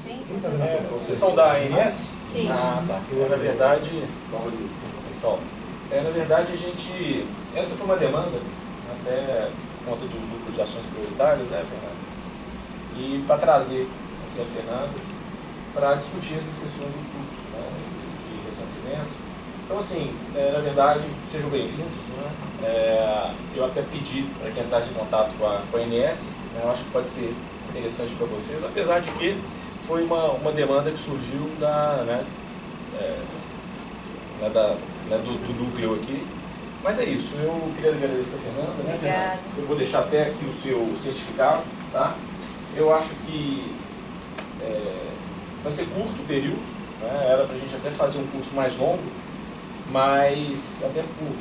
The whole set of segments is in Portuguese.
Sim. Vocês são da ANS? Sim. Ah, tá. Na verdade, pessoal, na verdade a gente, essa foi uma demanda, até por conta do núcleo de ações prioritárias, né, Fernanda? E para trazer aqui a Fernanda para discutir essas questões do fluxo, né, de ressarcimento. Então, assim, na verdade, sejam bem-vindos, né? Eu até pedi para que entrasse em contato com a ANS, né? Eu acho que pode ser interessante para vocês, apesar de que foi uma demanda que surgiu do núcleo aqui. Mas é isso, eu queria agradecer a Fernanda, né, Fernanda? Eu vou deixar até aqui o seu certificado, tá? Eu acho que vai ser curto o período, né? Era para a gente até fazer um curso mais longo, mas até por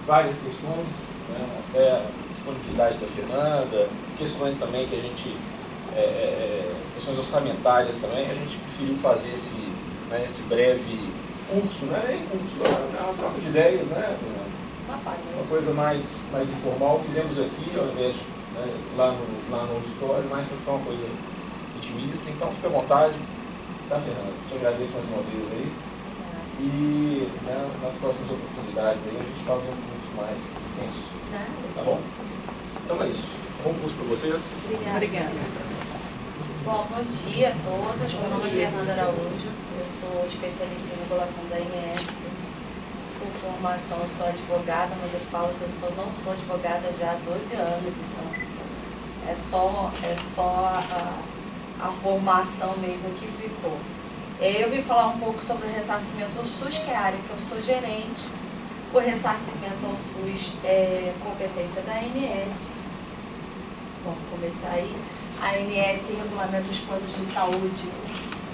várias questões, né? Até a disponibilidade da Fernanda, questões também que a gente, questões orçamentárias também, a gente preferiu fazer esse breve curso, né? Nem curso, é uma troca de ideias, né, Fernanda? Uma coisa mais informal, fizemos aqui, ao invés de, lá no auditório, mas para ficar uma coisa intimista, então fica à vontade, tá, Fernanda? Te agradeço mais uma vez aí. E nas próximas oportunidades aí a gente faz um curso mais extenso. Tá bom? Então é isso. Bom curso para vocês. Obrigada. Bom, bom dia a todos. Meu nome é Fernanda Araújo. Eu sou especialista em regulação da ANS. Por formação, eu sou advogada, mas eu falo que eu não sou advogada já há 12 anos. Então, é só a formação mesmo que ficou. Eu vim falar um pouco sobre o ressarcimento ao SUS, que é a área que eu sou gerente. O ressarcimento ao SUS é competência da ANS. Vamos começar aí. A ANS regulamenta os planos de saúde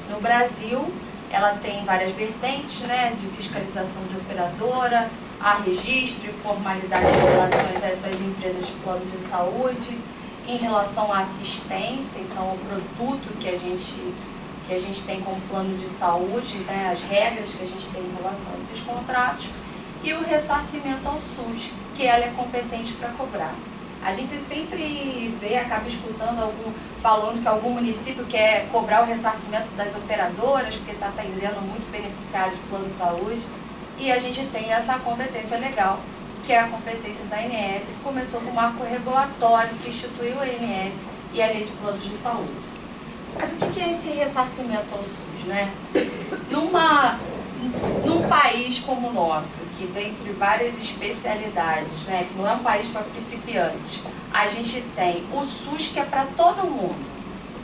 no Brasil. Ela tem várias vertentes, né, de fiscalização de operadora, a registro e formalidade em relação a essas empresas de planos de saúde, em relação à assistência, então o produto que a gente tem como plano de saúde, né, as regras que a gente tem em relação a esses contratos, e o ressarcimento ao SUS, que ela é competente para cobrar. A gente sempre acaba escutando falando que algum município quer cobrar o ressarcimento das operadoras, porque está atendendo muito beneficiário de plano de saúde, e a gente tem essa competência legal, que é a competência da ANS, que começou com o marco regulatório, que instituiu a ANS e a Lei de Planos de Saúde. Mas o que é esse ressarcimento ao SUS, né? Num país como o nosso, que dentre várias especialidades, né, que não é um país para principiantes, a gente tem o SUS, que é para todo mundo,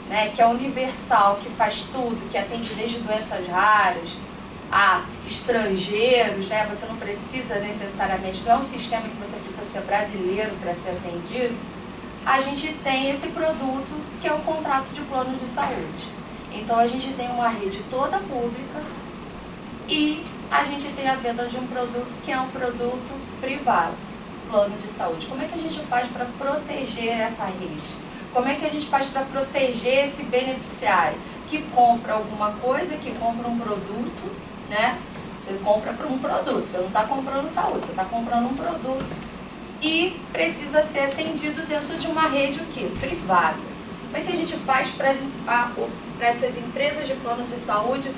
né, que é universal, que faz tudo, que atende desde doenças raras a estrangeiros, né, você não precisa necessariamente, não é um sistema que você precisa ser brasileiro para ser atendido. A gente tem esse produto que é o contrato de plano de saúde. Então a gente tem uma rede toda pública e a gente tem a venda de um produto que é um produto privado, plano de saúde. Como é que a gente faz para proteger essa rede? Como é que a gente faz para proteger esse beneficiário que compra alguma coisa, que compra um produto, né? Você compra para um produto, você não está comprando saúde, você está comprando um produto e precisa ser atendido dentro de uma rede o quê? Privada. Como é que a gente faz para essas empresas de planos de saúde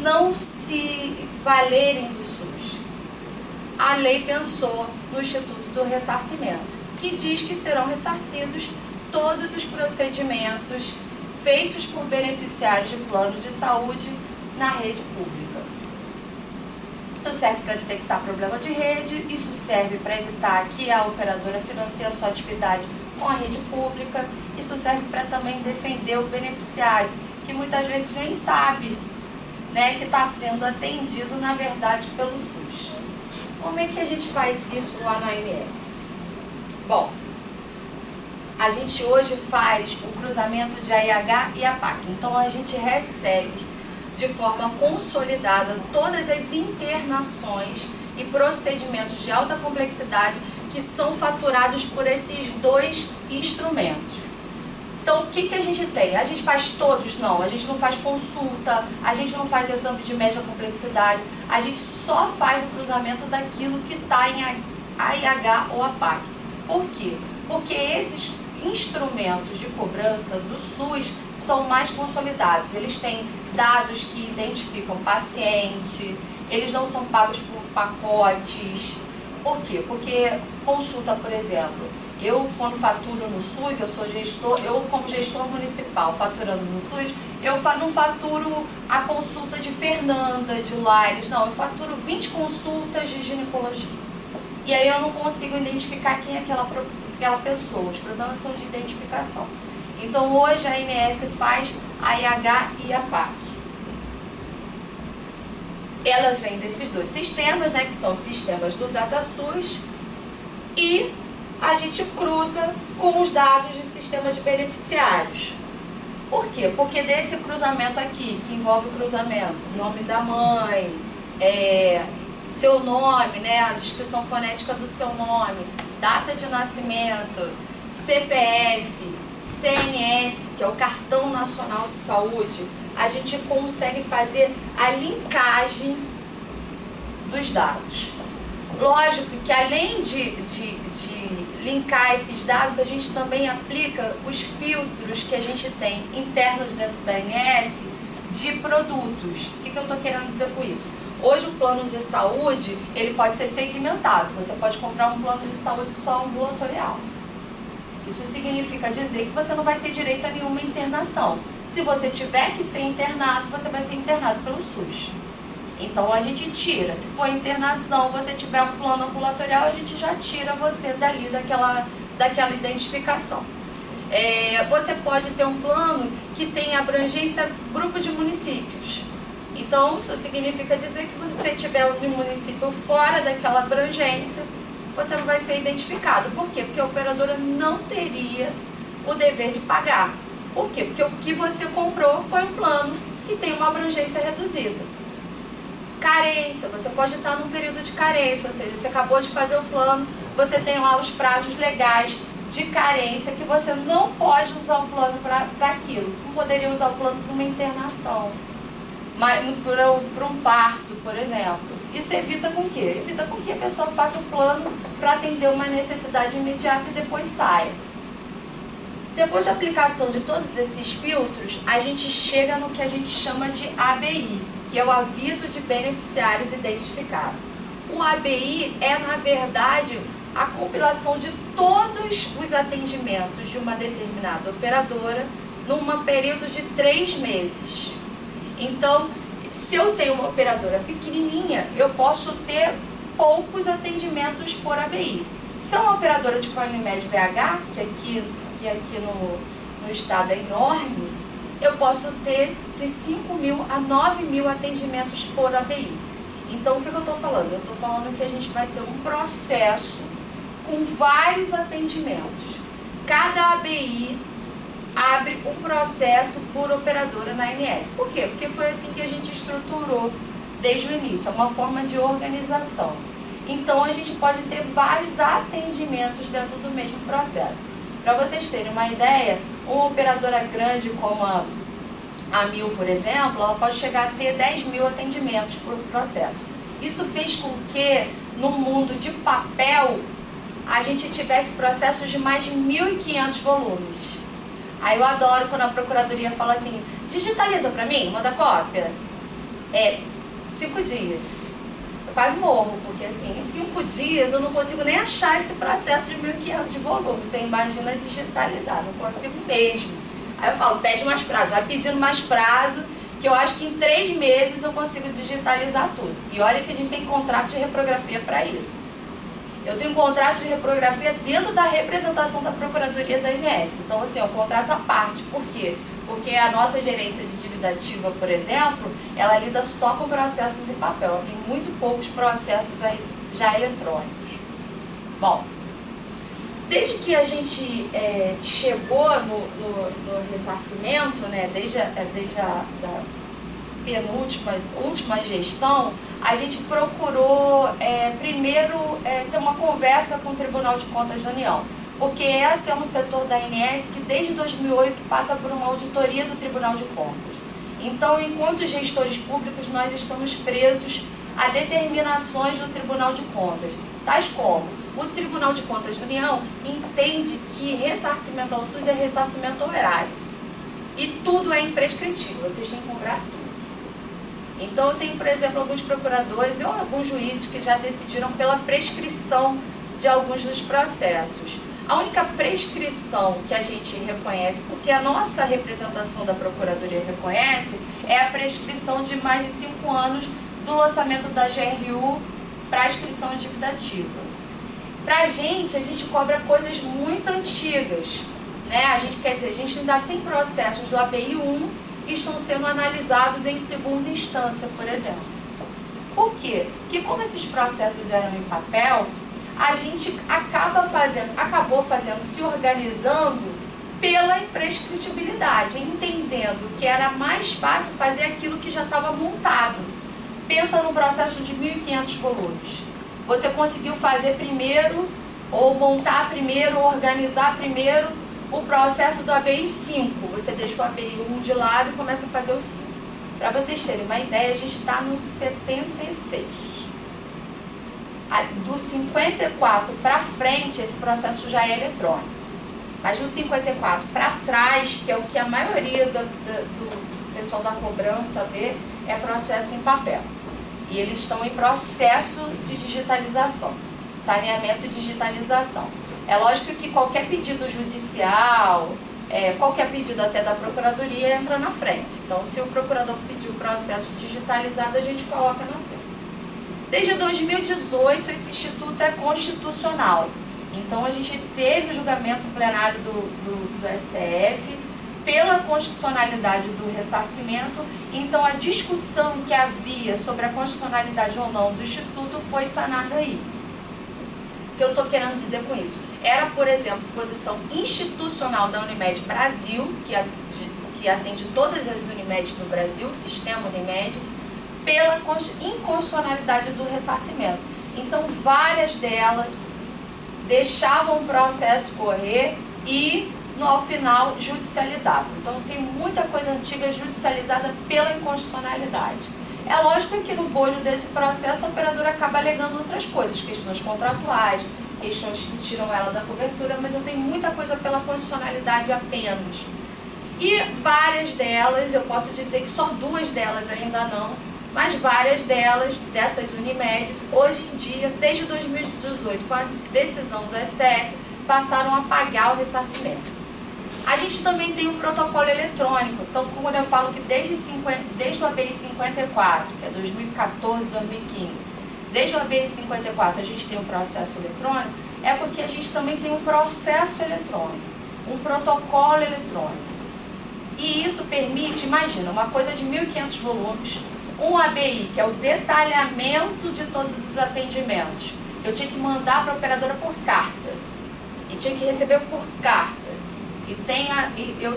não se valerem do SUS? A lei pensou no Instituto do Ressarcimento, que diz que serão ressarcidos todos os procedimentos feitos por beneficiários de planos de saúde na rede pública. Isso serve para detectar problema de rede, isso serve para evitar que a operadora financie a sua atividade com a rede pública, isso serve para também defender o beneficiário, que muitas vezes nem sabe, né, que está sendo atendido, na verdade, pelo SUS. Como é que a gente faz isso lá na ANS? Bom, a gente hoje faz o cruzamento de AIH e APAC, então a gente recebe de forma consolidada todas as internações e procedimentos de alta complexidade que são faturados por esses dois instrumentos. Então, o que a gente tem? A gente faz todos? Não. A gente não faz consulta, a gente não faz exame de média complexidade, a gente só faz o cruzamento daquilo que está em AIH ou APAC. Por quê? Porque esses instrumentos de cobrança do SUS são mais consolidados. Eles têm dados que identificam paciente, eles não são pagos por pacotes. Por quê? Porque consulta, por exemplo, eu quando faturo no SUS, eu sou gestor, eu como gestor municipal faturando no SUS, eu não faturo a consulta de Fernanda, de Laires, não, eu faturo 20 consultas de ginecologia. E aí eu não consigo identificar quem é aquela pessoa, os problemas são de identificação. Então hoje a ANS faz a IH e a PAC. Elas vêm desses dois sistemas, né, que são os sistemas do DataSUS, e a gente cruza com os dados do sistema de beneficiários. Por quê? Porque desse cruzamento aqui, que envolve o cruzamento, nome da mãe, seu nome, né, a descrição fonética do seu nome, data de nascimento, CPF, CNS, que é o Cartão Nacional de Saúde, a gente consegue fazer a linkagem dos dados. Lógico que além de linkar esses dados, a gente também aplica os filtros que a gente tem internos dentro da ANS de produtos. O que eu estou querendo dizer com isso? Hoje o plano de saúde, ele pode ser segmentado. Você pode comprar um plano de saúde só ambulatorial. Isso significa dizer que você não vai ter direito a nenhuma internação. Se você tiver que ser internado, você vai ser internado pelo SUS. Então a gente tira, se for internação, você tiver um plano ambulatorial, a gente já tira você dali daquela identificação. Você pode ter um plano que tem abrangência grupo de municípios. Então isso significa dizer que se você tiver um município fora daquela abrangência, você não vai ser identificado. Por quê? Porque a operadora não teria o dever de pagar. Por quê? Porque o que você comprou foi um plano que tem uma abrangência reduzida. Carência, você pode estar num período de carência, ou seja, você acabou de fazer o plano, você tem lá os prazos legais de carência que você não pode usar o plano para aquilo. Não poderia usar o plano para uma internação, mas para um parto, por exemplo. Isso evita com quê? Evita com que a pessoa faça o plano para atender uma necessidade imediata e depois saia. Depois da aplicação de todos esses filtros, a gente chega no que a gente chama de ABI, que é o Aviso de Beneficiários Identificados. O ABI é, na verdade, a compilação de todos os atendimentos de uma determinada operadora num período de 3 meses. Então, se eu tenho uma operadora pequenininha, eu posso ter poucos atendimentos por ABI. Se é uma operadora tipo a Unimed BH, que aqui no estado é enorme, eu posso ter de 5.000 a 9.000 atendimentos por ABI. Então, o que eu estou falando? Eu estou falando que a gente vai ter um processo com vários atendimentos. Cada ABI abre um processo por operadora na ANS. Por quê? Porque foi assim que a gente estruturou desde o início, é uma forma de organização. Então, a gente pode ter vários atendimentos dentro do mesmo processo. Para vocês terem uma ideia, uma operadora grande como a Mil, por exemplo, ela pode chegar a ter 10.000 atendimentos por processo. Isso fez com que, no mundo de papel, a gente tivesse processos de mais de 1.500 volumes. Aí eu adoro quando a procuradoria fala assim, digitaliza para mim, manda cópia. 5 dias. Eu quase morro, porque assim, em 5 dias eu não consigo nem achar esse processo de 1.500 de volume. Você imagina digitalizar, não consigo mesmo. Aí eu falo, pede mais prazo, vai pedindo mais prazo, que eu acho que em 3 meses eu consigo digitalizar tudo. E olha que a gente tem contrato de reprografia para isso. Eu tenho um contrato de reprografia dentro da representação da Procuradoria da ANS. Então, assim, é um contrato à parte. Por quê? Porque a nossa gerência de dívida ativa, por exemplo, ela lida só com processos em papel. Ela tem muito poucos processos aí já eletrônicos. Bom, desde que a gente chegou no ressarcimento, né, desde a última gestão, a gente procurou primeiro ter uma conversa com o Tribunal de Contas da União, porque esse é um setor da ANS que desde 2008 passa por uma auditoria do Tribunal de Contas. Então, enquanto gestores públicos, nós estamos presos a determinações do Tribunal de Contas, tais como O Tribunal de Contas da União entende que ressarcimento ao SUS é ressarcimento ao erário. E tudo é imprescritível, vocês têm que cobrar tudo. Então, eu tenho, por exemplo, alguns procuradores ou alguns juízes que já decidiram pela prescrição de alguns dos processos. A única prescrição que a gente reconhece, porque a nossa representação da Procuradoria reconhece, é a prescrição de mais de 5 anos do lançamento da GRU para a inscrição em dívida ativa. Para a gente cobra coisas muito antigas, né? Quer dizer, a gente ainda tem processos do ABI 1 que estão sendo analisados em segunda instância, por exemplo. Por quê? Porque como esses processos eram em papel, a gente acabou fazendo, se organizando pela imprescritibilidade, entendendo que era mais fácil fazer aquilo que já estava montado. Pensa num processo de 1.500 volumes. Você conseguiu fazer primeiro, ou montar primeiro, organizar primeiro o processo do ABI 5. Você deixa o ABI 1 de lado e começa a fazer o 5. Para vocês terem uma ideia, a gente está no 76. Do 54 para frente, esse processo já é eletrônico. Mas do 54 para trás, que é o que a maioria do pessoal da cobrança vê, é processo em papel. E eles estão em processo de digitalização, saneamento e digitalização. É lógico que qualquer pedido judicial, qualquer pedido até da Procuradoria entra na frente. Então, se o procurador pedir o processo digitalizado, a gente coloca na frente. Desde 2018, esse instituto é constitucional. Então, a gente teve o julgamento plenário do STF pela constitucionalidade do ressarcimento. Então, a discussão que havia sobre a constitucionalidade ou não do instituto foi sanada aí. O que eu estou querendo dizer com isso? Era, por exemplo, posição institucional da Unimed Brasil, que atende todas as Unimedes do Brasil, o sistema Unimed, pela inconstitucionalidade do ressarcimento. Então, várias delas deixavam o processo correr e, ao final, judicializavam. Então, tem muita coisa antiga judicializada pela inconstitucionalidade. É lógico que no bojo desse processo, a operadora acaba alegando outras coisas, questões contratuais, questões que tiram ela da cobertura, mas eu tenho muita coisa pela constitucionalidade apenas. E várias delas, eu posso dizer que só 2 delas ainda não, mas várias delas, dessas Unimedes, hoje em dia, desde 2018, com a decisão do STF, passaram a pagar o ressarcimento. A gente também tem um protocolo eletrônico. Então, quando eu falo que desde o ABI 54, que é 2014, 2015, desde o ABI 54 a gente tem um processo eletrônico, é porque a gente também tem um processo eletrônico, um protocolo eletrônico. E isso permite, imagina, uma coisa de 1.500 volumes, um ABI, que é o detalhamento de todos os atendimentos. Eu tinha que mandar para a operadora por carta, e tinha que receber por carta. Eu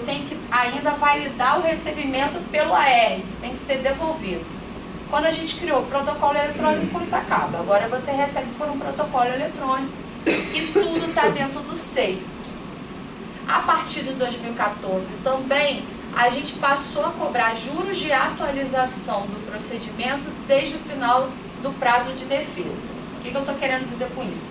tenho que ainda validar o recebimento pelo AR, que tem que ser devolvido. Quando a gente criou o protocolo eletrônico, isso acaba. Agora você recebe por um protocolo eletrônico e tudo está dentro do SEI. A partir de 2014 também, a gente passou a cobrar juros de atualização do procedimento desde o final do prazo de defesa. O que eu estou querendo dizer com isso?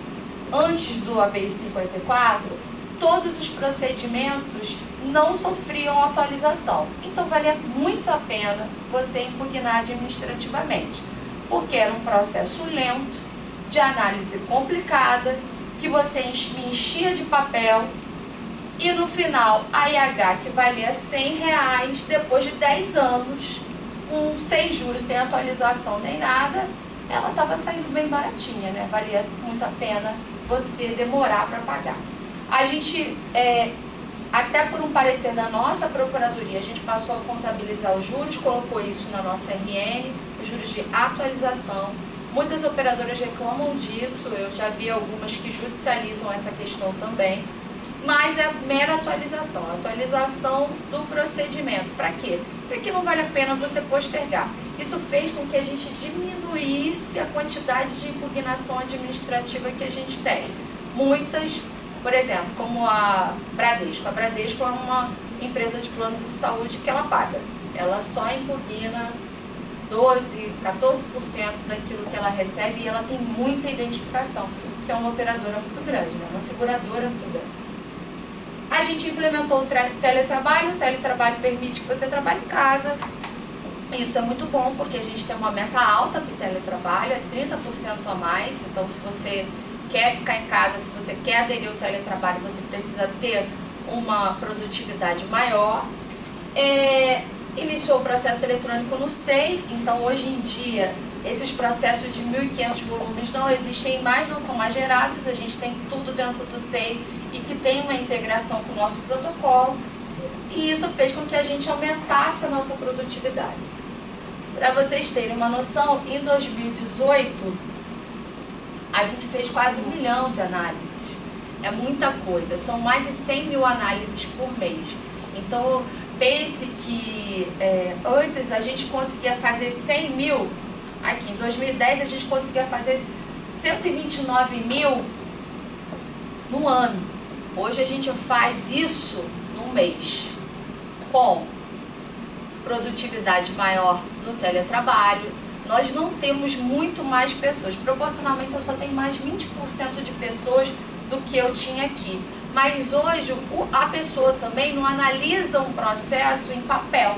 Antes do ABI 54, todos os procedimentos não sofriam atualização. Então, valia muito a pena você impugnar administrativamente, porque era um processo lento, de análise complicada, que você me enchia de papel, e no final, a IH, que valia R$100, depois de 10 anos, sem juros, sem atualização nem nada, ela estava saindo bem baratinha, né? Valia muito a pena você demorar para pagar. A gente, até por um parecer da nossa Procuradoria, a gente passou a contabilizar os juros, colocou isso na nossa RN, os juros de atualização. Muitas operadoras reclamam disso, eu já vi algumas que judicializam essa questão também, mas é mera atualização, a atualização do procedimento. Para quê? Para que não vale a pena você postergar. Isso fez com que a gente diminuísse a quantidade de impugnação administrativa que a gente tem. Muitas, por exemplo, como a Bradesco. A Bradesco é uma empresa de plano de saúde que ela paga. Ela só impugna 12, 14% daquilo que ela recebe e ela tem muita identificação. que é uma operadora muito grande, né? Uma seguradora muito grande. A gente implementou o teletrabalho permite que você trabalhe em casa. Isso é muito bom, porque a gente tem uma meta alta para o teletrabalho, é 30% a mais. Então, se você quer ficar em casa, se você quer aderir ao teletrabalho, você precisa ter uma produtividade maior. Iniciou o processo eletrônico no SEI, então hoje em dia esses processos de 1.500 volumes não existem mais, não são mais gerados, a gente tem tudo dentro do SEI e que tem uma integração com o nosso protocolo, e isso fez com que a gente aumentasse a nossa produtividade. Para vocês terem uma noção, em 2018 a gente fez quase 1 milhão de análises, é muita coisa, são mais de 100 mil análises por mês. Então pense que antes a gente conseguia fazer 100 mil, aqui em 2010 a gente conseguia fazer 129 mil no ano. Hoje a gente faz isso num mês, com produtividade maior no teletrabalho. Nós não temos muito mais pessoas, proporcionalmente eu só tenho mais 20% de pessoas do que eu tinha aqui. Mas hoje a pessoa também não analisa um processo em papel,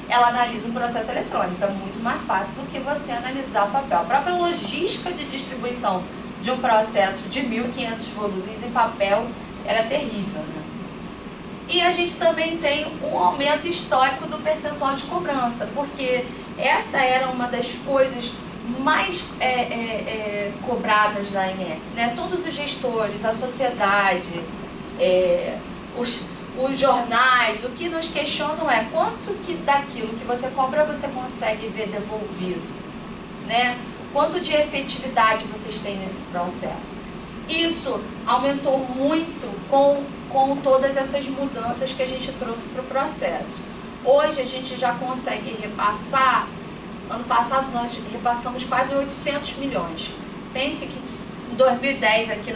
ela analisa um processo eletrônico, é muito mais fácil do que você analisar o papel. A própria logística de distribuição de um processo de 1.500 volumes em papel era terrível, né? E a gente também tem um aumento histórico do percentual de cobrança, porque essa era uma das coisas mais cobradas da ANS, né? Todos os gestores, a sociedade, os jornais, o que nos questionam é quanto que daquilo que você cobra você consegue ver devolvido, né? Quanto de efetividade vocês têm nesse processo. Isso aumentou muito com todas essas mudanças que a gente trouxe para o processo. Hoje a gente já consegue repassar, ano passado nós repassamos quase 800 milhões. Pense que em 2010, aqui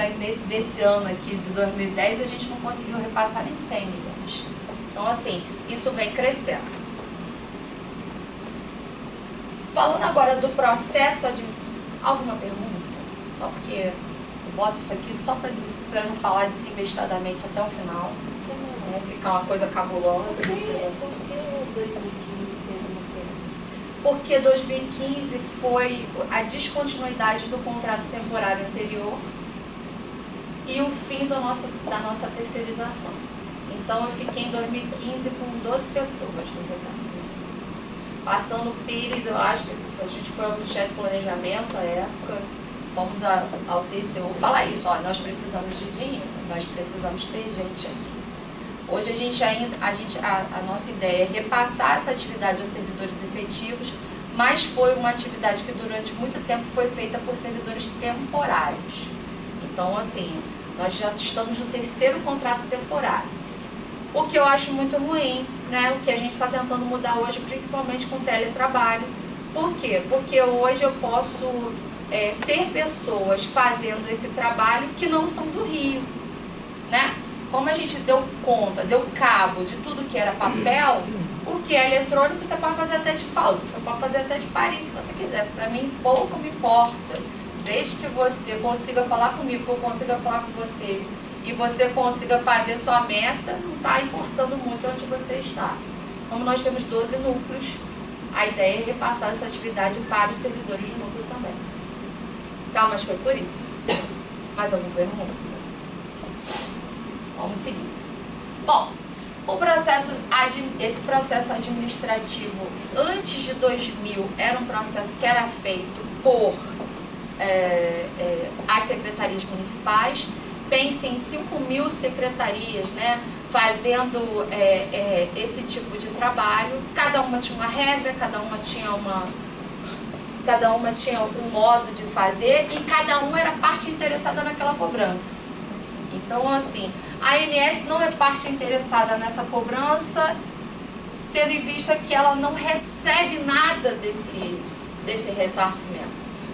desse ano aqui de 2010, a gente não conseguiu repassar nem 100 milhões. Então assim, isso vem crescendo. Falando agora do processo alguma pergunta? Só porque eu boto isso aqui só para não falar desinvestadamente até o final. Não ficar uma coisa cabulosa. Porque 2015 foi a descontinuidade do contrato temporário anterior e o fim da nossa terceirização. Então eu fiquei em 2015 com 12 pessoas no ressarcimento. Passando o Pires, eu acho que a gente foi ao Ministério do Planejamento à época, fomos ao TCU falar isso, ó, nós precisamos de dinheiro, nós precisamos ter gente aqui. Hoje a nossa ideia é repassar essa atividade aos servidores efetivos, mas foi uma atividade que durante muito tempo foi feita por servidores temporários. Então, assim, nós já estamos no 3º contrato temporário. O que eu acho muito ruim, né? O que a gente está tentando mudar hoje, principalmente com o teletrabalho. Por quê? Porque hoje eu posso ter pessoas fazendo esse trabalho que não são do Rio, né? Como a gente deu conta, deu cabo de tudo que era papel, o que é eletrônico você pode fazer até de Faldo, você pode fazer até de Paris se você quiser. Para mim pouco me importa, desde que você consiga falar comigo, que eu consiga falar com você e você consiga fazer sua meta, não está importando muito onde você está. Como nós temos 12 núcleos, a ideia é repassar essa atividade para os servidores de núcleo também. Tá, mas foi por isso. Mais alguma pergunta? Vamos seguir. Bom, esse processo administrativo antes de 2000 era um processo que era feito por as secretarias municipais. Pense em 5.000 secretarias, né, fazendo esse tipo de trabalho. Cada uma tinha uma regra, cada uma tinha um modo de fazer e cada um era parte interessada naquela cobrança. Então, assim, a ANS não é parte interessada nessa cobrança, tendo em vista que ela não recebe nada desse ressarcimento.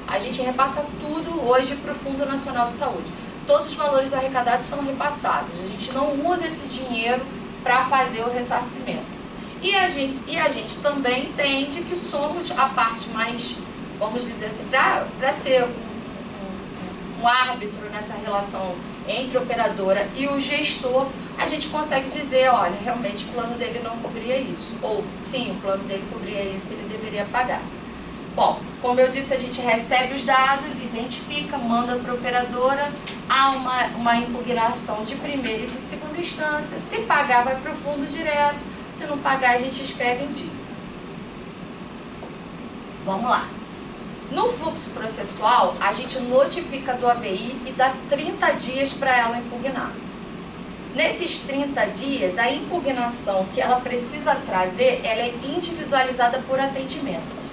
A gente repassa tudo hoje para o Fundo Nacional de Saúde. Todos os valores arrecadados são repassados. A gente não usa esse dinheiro para fazer o ressarcimento. E a gente também entende que somos a parte mais, vamos dizer assim, para ser um árbitro nessa relação entre a operadora e o gestor, a gente consegue dizer, olha, realmente o plano dele não cobria isso. Ou, sim, o plano dele cobria isso, ele deveria pagar. Bom, como eu disse, a gente recebe os dados, identifica, manda para a operadora, há uma impugnação de primeira e de segunda instância. Se pagar, vai para o fundo direto. Se não pagar, a gente escreve em dia. Vamos lá. No fluxo processual, a gente notifica do ABI e dá 30 dias para ela impugnar. Nesses 30 dias, a impugnação que ela precisa trazer, ela é individualizada por atendimento.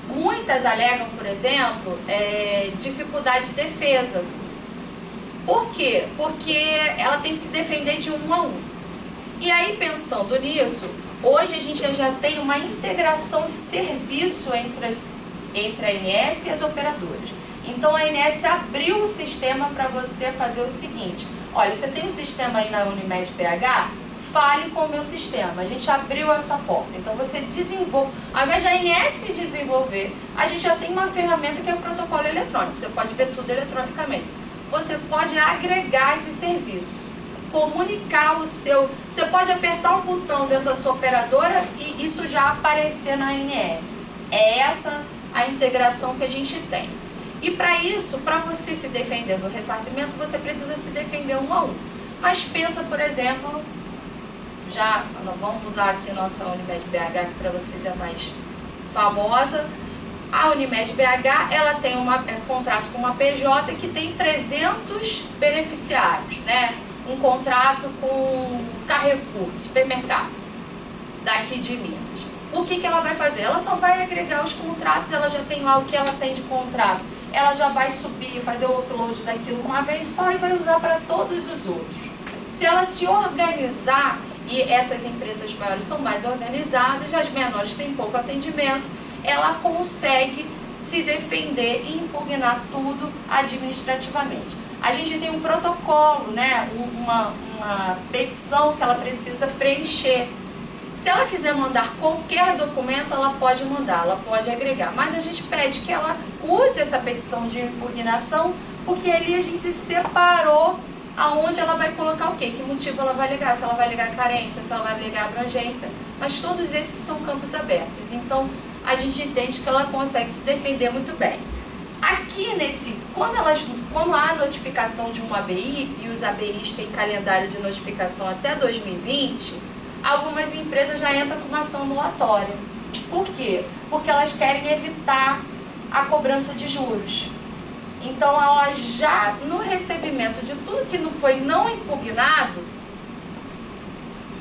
Muitas alegam, por exemplo, dificuldade de defesa. Por quê? Porque ela tem que se defender de 1 a 1. E aí, pensando nisso, hoje a gente já tem uma integração de serviço entre a ANS e as operadoras. Então, a ANS abriu o sistema para você fazer o seguinte: olha, você tem um sistema aí na Unimed BH? Fale com o meu sistema. A gente abriu essa porta. Então, você desenvolve. Ao invés da ANS desenvolver, a gente já tem uma ferramenta que é o protocolo eletrônico. Você pode ver tudo eletronicamente. Você pode agregar esse serviço, comunicar o seu... Você pode apertar um botão dentro da sua operadora e isso já aparecer na ANS. É essa a integração que a gente tem. E para isso, para você se defender do ressarcimento, você precisa se defender 1 a 1. Mas pensa, por exemplo, vamos usar aqui a nossa Unimed BH, que para vocês é mais famosa. A Unimed BH, ela tem um contrato com uma PJ que tem 300 beneficiários, né? Um contrato com Carrefour, supermercado, daqui de Minas. O que ela vai fazer? Ela só vai agregar os contratos, ela já tem lá o que ela tem de contrato. Ela já vai subir, fazer o upload daquilo uma vez só e vai usar para todos os outros. Se ela se organizar, e essas empresas maiores são mais organizadas, as menores têm pouco atendimento, ela consegue se defender e impugnar tudo administrativamente. A gente tem um protocolo, né? uma petição que ela precisa preencher. Se ela quiser mandar qualquer documento, ela pode mandar, ela pode agregar. Mas a gente pede que ela use essa petição de impugnação, porque ali a gente separou aonde ela vai colocar o quê? Que motivo ela vai alegar? Se ela vai alegar carência, se ela vai alegar abrangência. Mas todos esses são campos abertos. Então, a gente entende que ela consegue se defender muito bem. Aqui quando há notificação de um ABI, e os ABIs têm calendário de notificação até 2020, algumas empresas já entram com uma ação anulatória. Por quê? Porque elas querem evitar a cobrança de juros. Então, elas já, no recebimento de tudo que não foi não impugnado,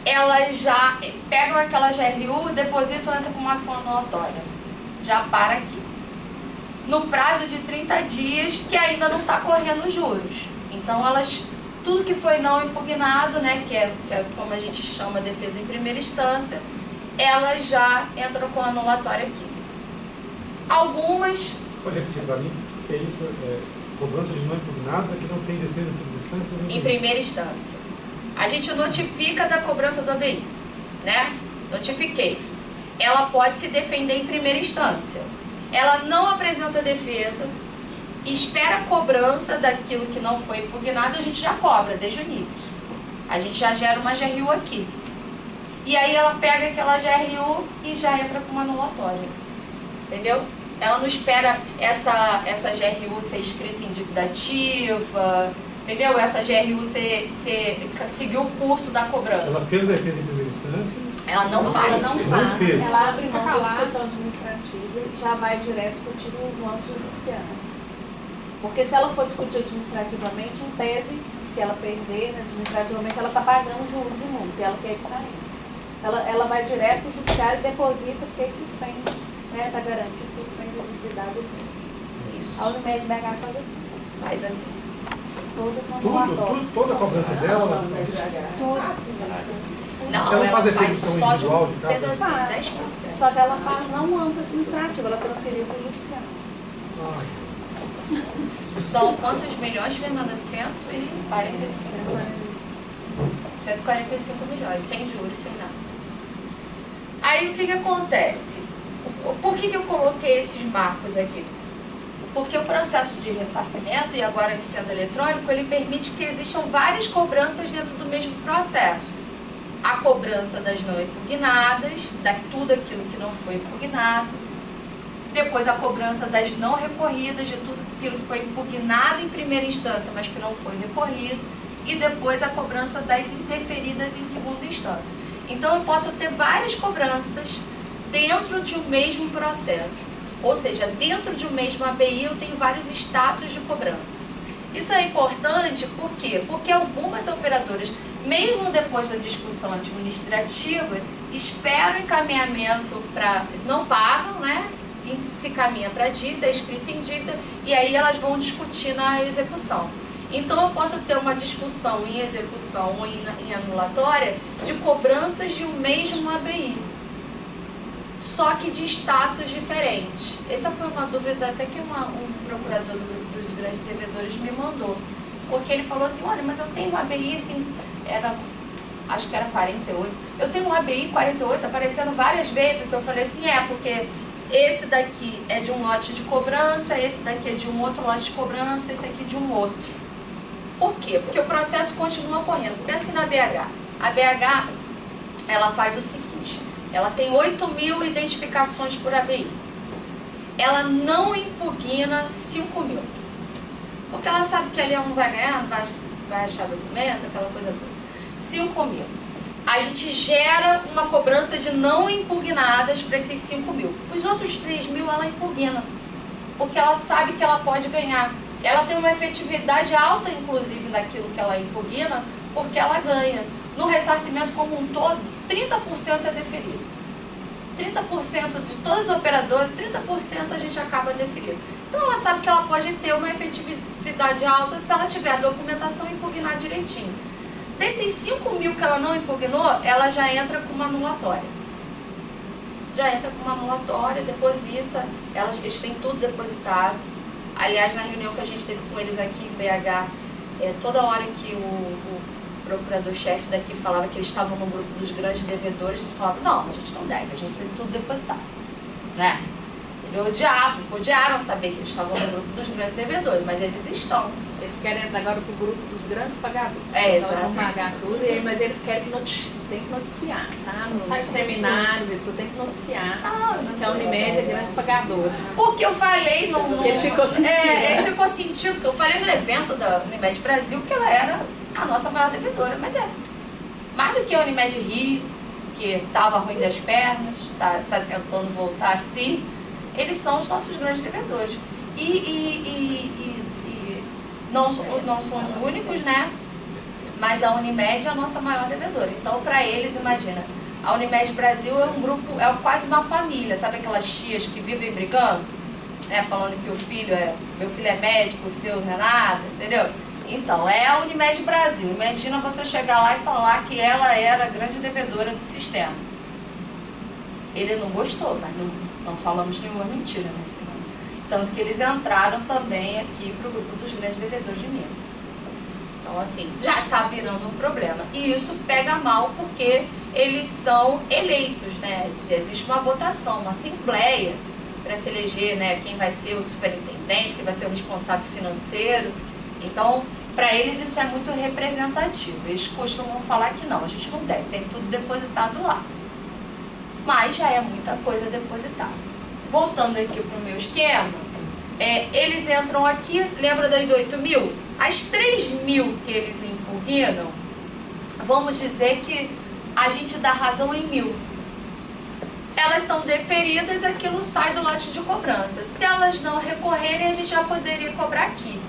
elas já pegam aquela GRU, depositam, entram com uma ação anulatória. Já para aqui. No prazo de 30 dias, que ainda não está correndo juros. Então, tudo que foi não impugnado, né, que é como a gente chama defesa em primeira instância, elas já entram com anulatória aqui. Algumas... Pode repetir para mim? Que é isso? Cobrança de não impugnados é que não tem defesa em segunda instância? Em primeira instância. A gente notifica da cobrança do ABI, né? Notifiquei. Ela pode se defender em primeira instância. Ela não apresenta defesa, espera a cobrança daquilo que não foi impugnado, a gente já cobra desde o início. A gente já gera uma GRU aqui. E aí ela pega aquela GRU e já entra com uma anulatória. Entendeu? Ela não espera essa GRU ser escrita em dívida ativa, entendeu? Essa GRU seguir o curso da cobrança. Ela fez defesa em primeira instância? Ela não faz. Ela não faz. Ela abre mão da discussão administrativa e já vai direto discutir no âmbito judiciário. Porque se ela for discutir administrativamente, em tese, se ela perder administrativamente, ela está pagando juros de multa e ela quer evitar isso. Ela vai direto para o judiciário e deposita, porque aí suspende, né? Está garantido, suspende a exigibilidade do crime. Isso. A Unimed BH faz assim. Faz assim. Todas são Toda a cobrança dela? Não, ela ela faz faz só de individual um de cada? pedacinho, 10%. Só que ela faz não no âmbito administrativo, ela transferiu para o judiciário. São quantos milhões, Fernanda? 145. 145 milhões, sem juros, sem nada. Aí o que acontece? Por que eu coloquei esses marcos aqui? Porque o processo de ressarcimento, e agora ele sendo eletrônico, ele permite que existam várias cobranças dentro do mesmo processo. A cobrança das não impugnadas, de tudo aquilo que não foi impugnado. Depois a cobrança das não recorridas, de tudo aquilo que foi impugnado em primeira instância, mas que não foi recorrido. E depois a cobrança das indeferidas em segunda instância. Então eu posso ter várias cobranças dentro de um mesmo processo. Ou seja, dentro de um mesmo ABI eu tenho vários status de cobrança. Isso é importante, por quê? Porque algumas operadoras, mesmo depois da discussão administrativa, esperam encaminhamento para... não pagam, né? Se caminha para dívida, é escrito em dívida, e aí elas vão discutir na execução. Então eu posso ter uma discussão em execução ou em anulatória de cobranças de um mesmo ABI, só que de status diferentes. Essa foi uma dúvida até que um procurador do grupo dos grandes devedores me mandou, porque ele falou assim, olha, mas eu tenho um ABI, assim, acho que era 48, eu tenho um ABI 48 aparecendo várias vezes. Eu falei assim, porque esse daqui é de um lote de cobrança, esse daqui é de um outro lote de cobrança, esse aqui de um outro. Por quê? Porque o processo continua correndo. Pense na BH. A BH, ela faz o seguinte, ela tem 8.000 identificações por ABI. Ela não impugna 5.000. Porque ela sabe que ali ela não vai ganhar, não vai achar documento, aquela coisa toda. 5.000. A gente gera uma cobrança de não impugnadas para esses 5.000. Os outros 3.000 ela impugna, porque ela sabe que ela pode ganhar. Ela tem uma efetividade alta, inclusive, daquilo que ela impugna, porque ela ganha. No ressarcimento como um todo, 30% é deferido. 30% de todos os operadores, 30% a gente acaba deferindo. Então ela sabe que ela pode ter uma efetividade alta se ela tiver a documentação e impugnar direitinho. Desses 5.000 que ela não impugnou, ela já entra com uma anulatória. Já entra com uma anulatória, deposita, eles têm tudo depositado. Aliás, na reunião que a gente teve com eles aqui em BH, toda hora que o procurador-chefe daqui falava que eles estavam no grupo dos grandes devedores, ele falava, não, a gente não deve, a gente tem tudo depositado. Né? Eles odiaram saber que eles estavam no grupo dos grandes devedores, mas eles estão. Eles querem entrar agora para o grupo dos grandes pagadores. Exato. Eles vão pagar tudo, mas eles querem que tem que noticiar, tá? Nos seminários, tu tem que noticiar. Que a Unimed é grande pagadora. Porque eu falei no... Ele ficou sentindo. Ele ficou sentindo, que eu falei no evento da Unimed Brasil que ela era a nossa maior devedora, mas mais do que a Unimed Rio, que estava ruim das pernas, tá tentando voltar assim, eles são os nossos grandes devedores. Não são os únicos, né? Mas a Unimed é a nossa maior devedora. Então, para eles, imagina, a Unimed Brasil é um grupo, é quase uma família. Sabe aquelas tias que vivem brigando? Né? Falando que meu filho é médico, o seu não é nada, entendeu? Então, é a Unimed Brasil. Imagina você chegar lá e falar que ela era a grande devedora do sistema. Ele não gostou, mas não falamos nenhuma mentira, né? Tanto que eles entraram também aqui para o grupo dos grandes devedores de Minas. Então, assim, já está virando um problema. E isso pega mal porque eles são eleitos, né? Existe uma votação, uma assembleia para se eleger, né? Quem vai ser o superintendente, quem vai ser o responsável financeiro. Então, para eles isso é muito representativo. Eles costumam falar que não, a gente não deve, tem tudo depositado lá. Mas já é muita coisa depositada. Voltando aqui para o meu esquema, eles entram aqui, lembra das 8.000? As 3.000 que eles impugnam, vamos dizer que a gente dá razão em 1.000. Elas são deferidas, aquilo sai do lote de cobrança. Se elas não recorrerem, a gente já poderia cobrar aqui.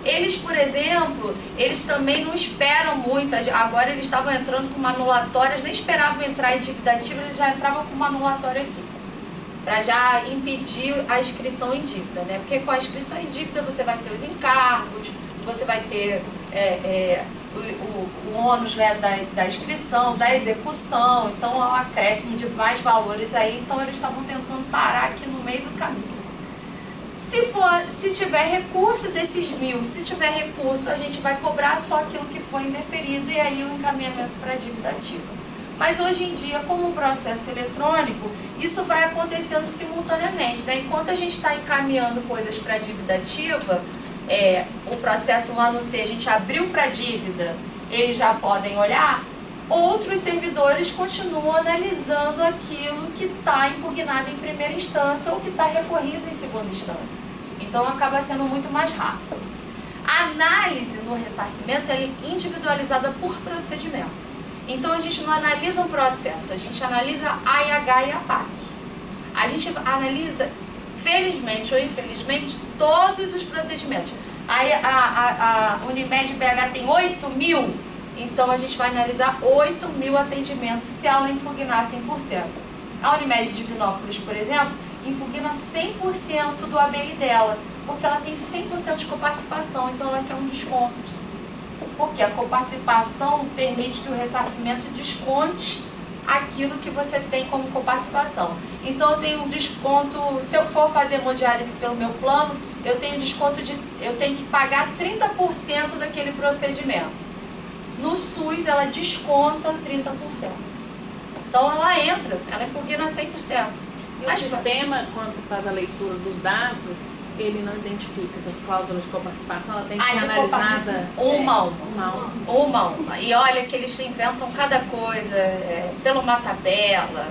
Eles, por exemplo, eles também não esperam muito. Agora eles estavam entrando com uma anulatória, eles nem esperavam entrar em dívida ativa, eles já entravam com uma anulatória aqui, para já impedir a inscrição em dívida, né? Porque com a inscrição em dívida você vai ter os encargos, você vai ter o ônus, né, da inscrição, da execução, então há um acréscimo de mais valores aí, então eles estavam tentando parar aqui no meio do caminho. Se tiver recurso desses 1.000, se tiver recurso, a gente vai cobrar só aquilo que foi indeferido e aí o encaminhamento para a dívida ativa. Mas hoje em dia, como um processo eletrônico, isso vai acontecendo simultaneamente, né? Enquanto a gente está encaminhando coisas para a dívida ativa, o processo lá no C, a gente abriu para a dívida, eles já podem olhar, outros servidores continuam analisando aquilo que está impugnado em primeira instância ou que está recorrido em segunda instância. Então acaba sendo muito mais rápido. A análise no ressarcimento é individualizada por procedimento. Então a gente não analisa um processo, a gente analisa a AIH e a PAC. A gente analisa, felizmente ou infelizmente, todos os procedimentos. A Unimed BH tem 8.000, então a gente vai analisar 8.000 atendimentos se ela impugnar 100%. A Unimed Divinópolis, por exemplo, impugna 100% do ABI dela, porque ela tem 100% de coparticipação, então ela quer um desconto. Porque a coparticipação permite que o ressarcimento desconte aquilo que você tem como coparticipação. Então eu tenho um desconto, se eu for fazer hemodiálise pelo meu plano, eu tenho desconto eu tenho que pagar 30% daquele procedimento. No SUS ela desconta 30%. Então ela impugna 100%. E o sistema, quando você faz a leitura dos dados, ele não identifica essas cláusulas de coparticipação, ela tem que ser analisada uma a uma. E olha que eles inventam cada coisa, pela uma tabela,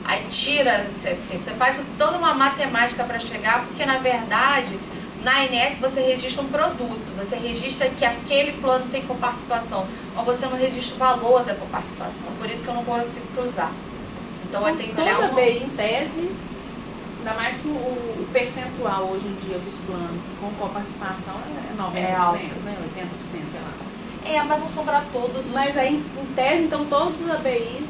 aí tira, assim, você faz toda uma matemática para chegar, porque na verdade, na ANS você registra um produto, você registra que aquele plano tem coparticipação, mas você não registra o valor da coparticipação, por isso que eu não consigo cruzar. Então eu tenho que olhar toda BI em tese, ainda mais que o percentual hoje em dia dos planos com coparticipação é 90%, alto. Né? 80%, sei lá. Mas não são para todos os... Mas aí, em tese, então, todos os ABIs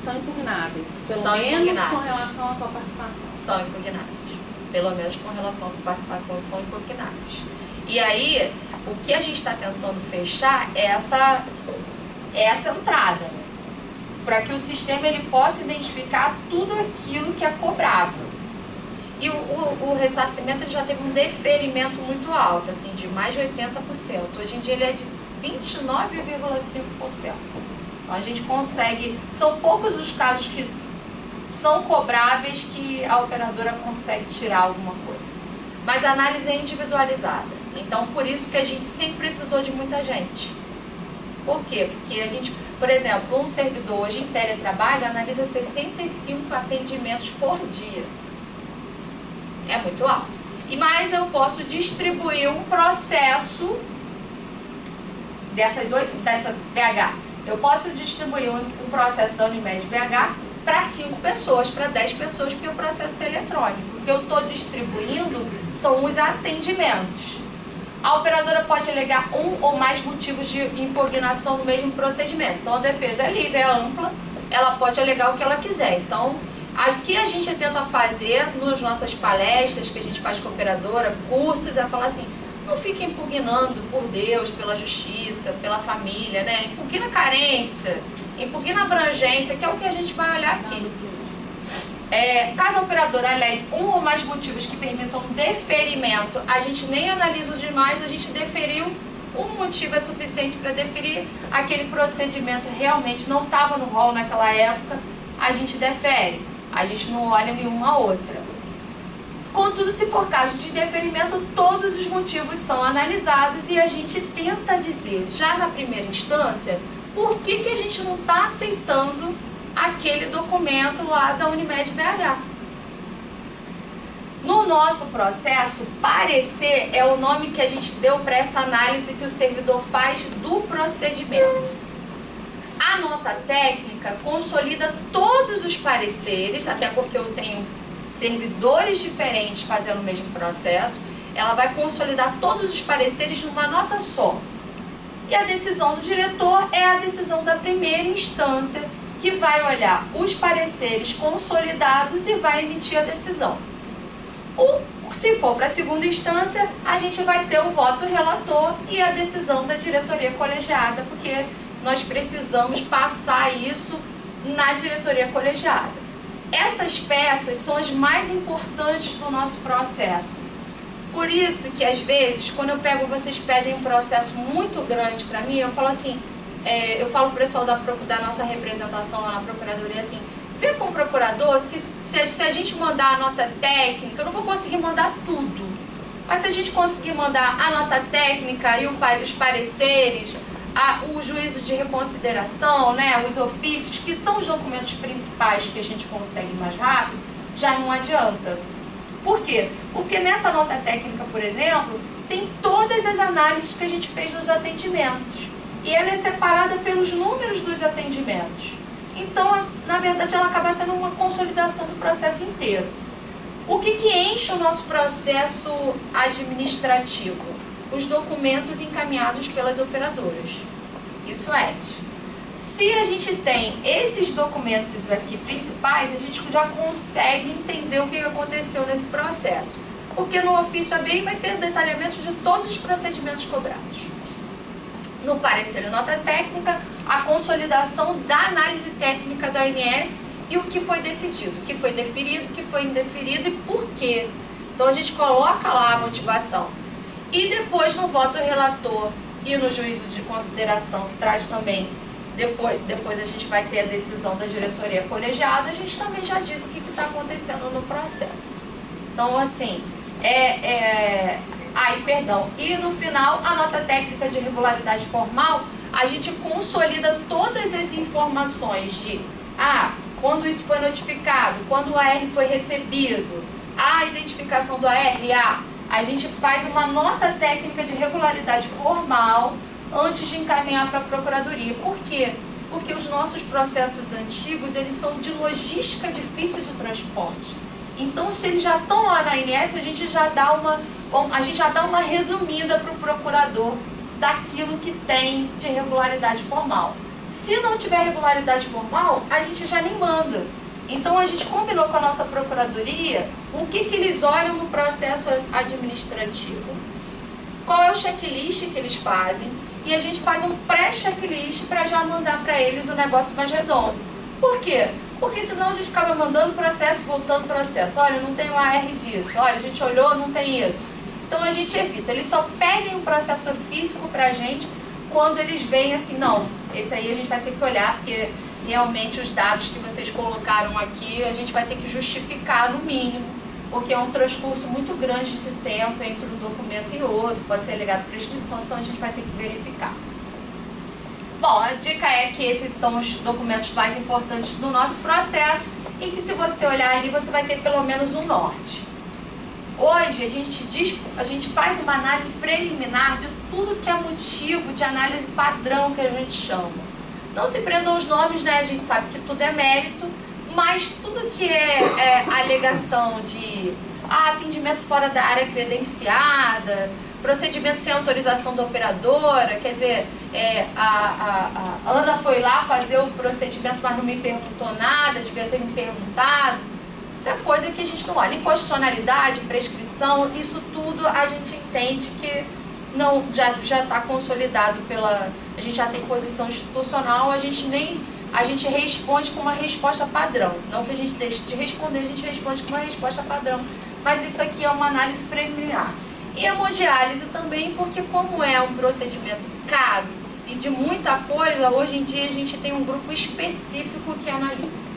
são impugnáveis, pelo menos com relação à coparticipação. São impugnáveis. Pelo menos com relação à coparticipação são impugnáveis. E aí, o que a gente está tentando fechar é essa entrada, para que o sistema ele possa identificar tudo aquilo que é cobrável. E o ressarcimento ele já teve um deferimento muito alto, assim, de mais de 80%. Hoje em dia ele é de 29,5%. Então a gente consegue, são poucos os casos que são cobráveis que a operadora consegue tirar alguma coisa. Mas a análise é individualizada. Então por isso que a gente sempre precisou de muita gente. Por quê? Porque a gente, por exemplo, um servidor hoje em teletrabalho analisa 65 atendimentos por dia. É muito alto. Mas eu posso distribuir um processo dessa BH. Eu posso distribuir um processo da Unimed BH para 5 pessoas, para 10 pessoas, porque o processo é eletrônico. O que eu estou distribuindo são os atendimentos. A operadora pode alegar um ou mais motivos de impugnação no mesmo procedimento. Então a defesa é livre, é ampla, ela pode alegar o que ela quiser. Então, o que a gente tenta fazer nas nossas palestras, que a gente faz com a operadora, cursos, é falar assim, não fique impugnando por Deus, pela justiça, pela família, né? Impugna a carência, impugna a abrangência, que é o que a gente vai olhar aqui. Caso a operadora alegue um ou mais motivos que permitam deferimento, a gente nem analisa os demais, a gente deferiu, um motivo é suficiente para deferir, aquele procedimento realmente não estava no rol naquela época, a gente defere, a gente não olha nenhuma outra. Contudo, se for caso de deferimento, todos os motivos são analisados e a gente tenta dizer, já na primeira instância, por que a gente não está aceitando aquele documento lá da Unimed BH. No nosso processo, parecer é o nome que a gente deu para essa análise que o servidor faz do procedimento. A nota técnica consolida todos os pareceres, até porque eu tenho servidores diferentes fazendo o mesmo processo, ela vai consolidar todos os pareceres numa nota só. E a decisão do diretor é a decisão da primeira instância, que vai olhar os pareceres consolidados e vai emitir a decisão. Se for para a segunda instância, a gente vai ter o voto relator e a decisão da diretoria colegiada, porque nós precisamos passar isso na diretoria colegiada. Essas peças são as mais importantes do nosso processo. Por isso que, às vezes, quando vocês pedem um processo muito grande para mim, eu falo assim, eu falo pro pessoal da nossa representação lá na Procuradoria assim, vê com o procurador, se a gente mandar a nota técnica, eu não vou conseguir mandar tudo, mas se a gente conseguir mandar a nota técnica e os pareceres, o juízo de reconsideração, né, os ofícios, que são os documentos principais que a gente consegue mais rápido, já não adianta. Por quê? Porque nessa nota técnica, por exemplo, tem todas as análises que a gente fez nos atendimentos. E ela é separada pelos números dos atendimentos. Então, na verdade, ela acaba sendo uma consolidação do processo inteiro. O que enche o nosso processo administrativo? Os documentos encaminhados pelas operadoras. Isso é. Se a gente tem esses documentos aqui principais, a gente já consegue entender o que aconteceu nesse processo. Porque no ofício ABI vai ter detalhamento de todos os procedimentos cobrados. No parecer e nota técnica, a consolidação da análise técnica da ANS e o que foi decidido, o que foi deferido, o que foi indeferido e por quê. Então a gente coloca lá a motivação. E depois no voto relator e no juízo de consideração, que traz também, depois a gente vai ter a decisão da diretoria colegiada, a gente também já diz o que está acontecendo no processo. Então assim, e no final, a nota técnica de regularidade formal, a gente consolida todas as informações de quando isso foi notificado, quando o AR foi recebido, a identificação do AR, a gente faz uma nota técnica de regularidade formal antes de encaminhar para a Procuradoria. Por quê? Porque os nossos processos antigos, eles são de logística difícil de transporte. Então, se eles já estão lá na ANS, a gente já dá uma resumida para o procurador daquilo que tem de regularidade formal. Se não tiver regularidade formal, a gente já nem manda. Então, a gente combinou com a nossa procuradoria o que eles olham no processo administrativo, qual é o checklist que eles fazem, e a gente faz um pré-checklist para já mandar para eles o negócio mais redondo. Por quê? Porque senão a gente ficava mandando processo, voltando processo. Olha, não tem o AR disso. Olha, a gente olhou, não tem isso. Então a gente evita. Eles só pedem um processo físico pra gente quando eles veem assim, não, esse aí a gente vai ter que olhar, porque realmente os dados que vocês colocaram aqui, a gente vai ter que justificar no mínimo, porque é um transcurso muito grande de tempo entre um documento e outro, pode ser alegado prescrição, então a gente vai ter que verificar. Bom, a dica é que esses são os documentos mais importantes do nosso processo e que se você olhar ali, você vai ter pelo menos um norte. Hoje, a gente faz uma análise preliminar de tudo que é motivo de análise padrão, que a gente chama. Não se prendam os nomes, né? A gente sabe que tudo é mérito, mas tudo que é alegação de atendimento fora da área credenciada, procedimento sem autorização da operadora, quer dizer, a Ana foi lá fazer o procedimento, mas não me perguntou nada, devia ter me perguntado. Isso é coisa que a gente não olha. Inconstitucionalidade, prescrição, isso tudo a gente entende que não, já está consolidado a gente já tem posição institucional, a gente responde com uma resposta padrão. Não que a gente deixe de responder, a gente responde com uma resposta padrão. Mas isso aqui é uma análise preliminar. E a hemodiálise também, porque como é um procedimento caro e de muita coisa, hoje em dia a gente tem um grupo específico que analisa.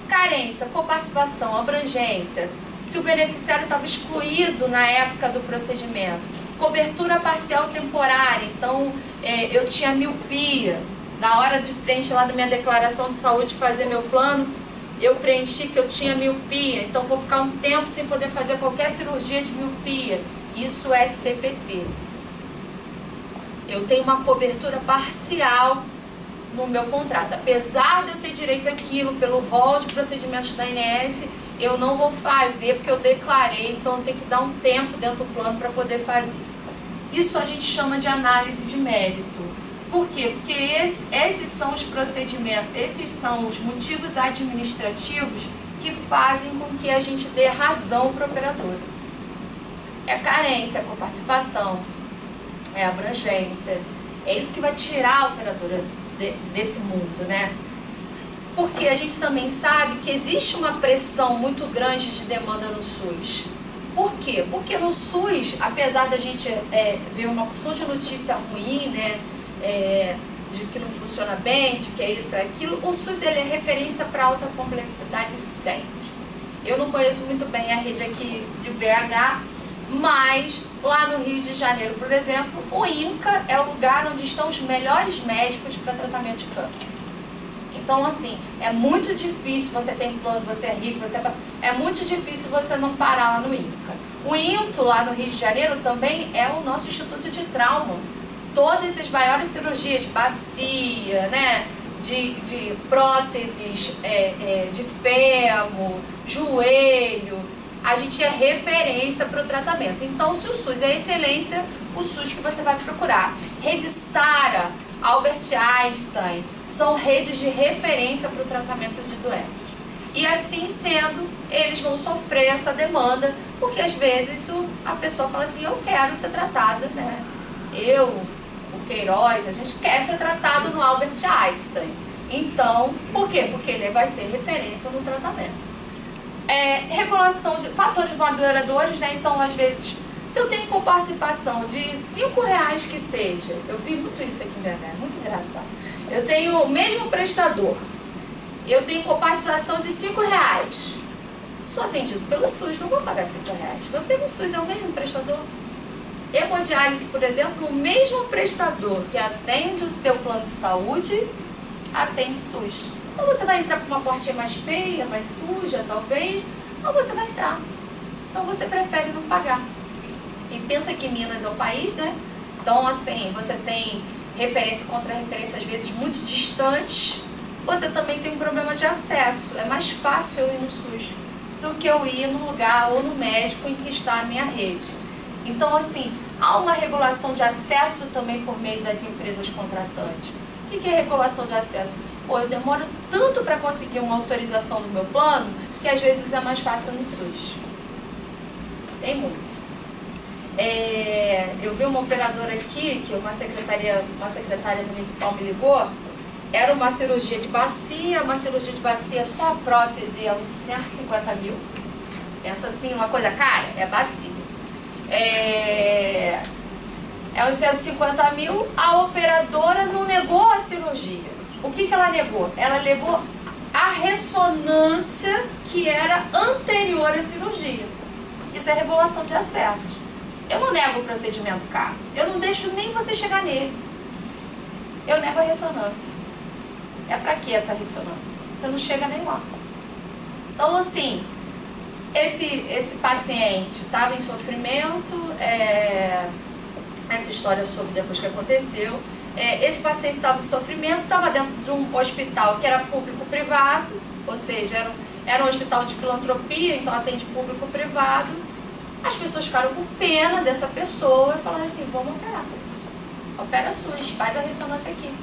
Carência, coparticipação, abrangência, se o beneficiário estava excluído na época do procedimento, cobertura parcial temporária, então eu tinha miopia, na hora de preencher lá da minha declaração de saúde, fazer meu plano, eu preenchi que eu tinha miopia, então vou ficar um tempo sem poder fazer qualquer cirurgia de miopia, isso é CPT. Eu tenho uma cobertura parcial no meu contrato, apesar de eu ter direito àquilo pelo rol de procedimentos da ANS, eu não vou fazer porque eu declarei, então eu tenho que dar um tempo dentro do plano para poder fazer. Isso a gente chama de análise de mérito. Por quê? Porque esses são os procedimentos, esses são os motivos administrativos que fazem com que a gente dê razão para o operador. É a carência, é a coparticipação, é a abrangência, é isso que vai tirar a operadora desse mundo, né? Porque a gente também sabe que existe uma pressão muito grande de demanda no SUS. Por quê? Porque no SUS, apesar da gente ver uma porção de notícia ruim, né? de que não funciona bem, de que é isso, é aquilo. O SUS ele é referência para alta complexidade sempre. Eu não conheço muito bem a rede aqui de BH, mas lá no Rio de Janeiro, por exemplo, o INCA é o lugar onde estão os melhores médicos para tratamento de câncer. Então, assim, é muito difícil, você tem plano, você é rico, é muito difícil você não parar lá no INCA. O INTO, lá no Rio de Janeiro, também é o nosso Instituto de Trauma. Todas as maiores cirurgias, bacia, né, de próteses, de fêmur, joelho, a gente é referência para o tratamento. Então, se o SUS é excelência, o SUS que você vai procurar. Rede SARA, Albert Einstein, são redes de referência para o tratamento de doenças. E assim sendo, eles vão sofrer essa demanda, porque às vezes a pessoa fala assim, eu quero ser tratada, né? O Queiroz, a gente quer ser tratado no Albert Einstein. Então, por quê? Porque ele vai ser referência no tratamento. Regulação de fatores moderadores, né? Então, às vezes, se eu tenho coparticipação de R$5 que seja, eu vi muito isso aqui em BH, é muito engraçado. Eu tenho o mesmo prestador, eu tenho coparticipação de R$5. Sou atendido pelo SUS, não vou pagar R$5. Vou pelo SUS, é o mesmo prestador. Hemodiálise, por exemplo, o mesmo prestador que atende o seu plano de saúde, atende o SUS. Então você vai entrar por uma portinha mais feia, mais suja, talvez, ou você vai entrar. Então você prefere não pagar. E pensa que Minas é o país, né? Então, assim, você tem referência contra referência, às vezes, muito distantes. Você também tem um problema de acesso. É mais fácil eu ir no SUS do que eu ir no lugar ou no médico em que está a minha rede. Então, assim, há uma regulação de acesso também por meio das empresas contratantes. O que é regulação de acesso? Pô, eu demoro tanto para conseguir uma autorização do meu plano que às vezes é mais fácil no SUS. Tem muito. Eu vi uma operadora aqui, que uma secretária municipal me ligou, era uma cirurgia de bacia, só a prótese é uns 150 mil. Pensa assim, uma coisa cara, é bacia. É uns 150 mil, a operadora não negou a cirurgia. O que ela negou? Ela negou a ressonância que era anterior à cirurgia. Isso é regulação de acesso. Eu não nego o procedimento caro. Eu não deixo nem você chegar nele. Eu nego a ressonância. É pra que essa ressonância? Você não chega nem lá. Então, assim, esse paciente estava em sofrimento, essa história sobre depois que aconteceu. Esse paciente estava em sofrimento, estava dentro de um hospital que era público-privado, ou seja, era um hospital de filantropia, então atende público-privado. As pessoas ficaram com pena dessa pessoa e falaram assim, vamos operar. Opera SUS, faz a ressonância aqui.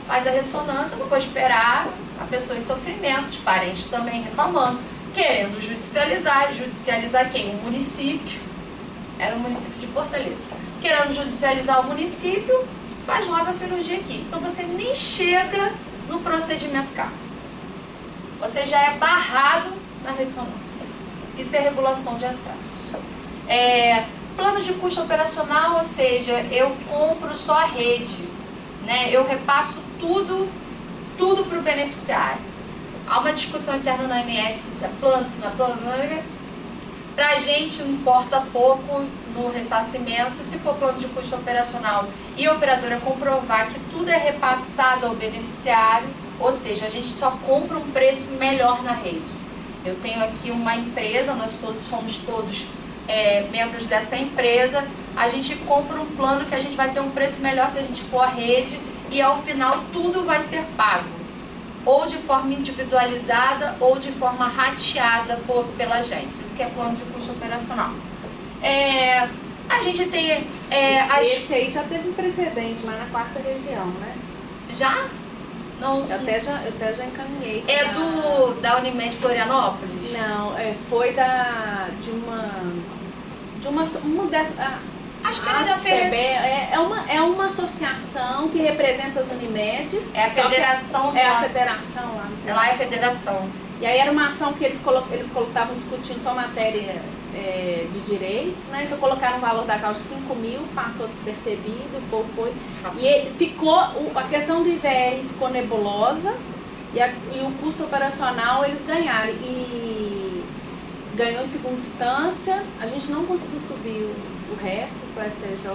Faz a ressonância, não vou esperar a pessoa em sofrimento, os parentes também reclamando, querendo judicializar. Judicializar quem? O município. Era o município de Fortaleza. Querendo judicializar o município, faz logo a cirurgia aqui. Então você nem chega no procedimento caro. Você já é barrado na ressonância. Isso é regulação de acesso. Plano de custo operacional, ou seja, eu compro só a rede, né? Eu repasso tudo para o beneficiário. Há uma discussão interna na ANS se isso é plano, se não é plano. Para a gente importa pouco no ressarcimento, se for plano de custo operacional e a operadora comprovar que tudo é repassado ao beneficiário, ou seja, a gente só compra um preço melhor na rede. Eu tenho aqui uma empresa, nós somos todos membros dessa empresa, a gente compra um plano que a gente vai ter um preço melhor se a gente for a rede e ao final tudo vai ser pago, ou de forma individualizada ou de forma rateada pela gente. Isso que é plano de custo operacional. A gente tem... Esse aí já teve um precedente lá na 4ª região, né? Já? Não, eu até já encaminhei. Da Unimed Florianópolis? Não, foi de uma dessas... Acho que era da federação. É uma associação que representa as Unimedes. É a federação. A federação lá. Lá é a federação. E aí era uma ação que eles estavam discutindo sua matéria de direito, né? Então colocaram o valor da causa de 5 mil, passou despercebido, o povo foi. E ele ficou, a questão do IVR ficou nebulosa e o custo operacional eles ganharam. E ganhou em segunda instância, a gente não conseguiu subir o resto para o STJ.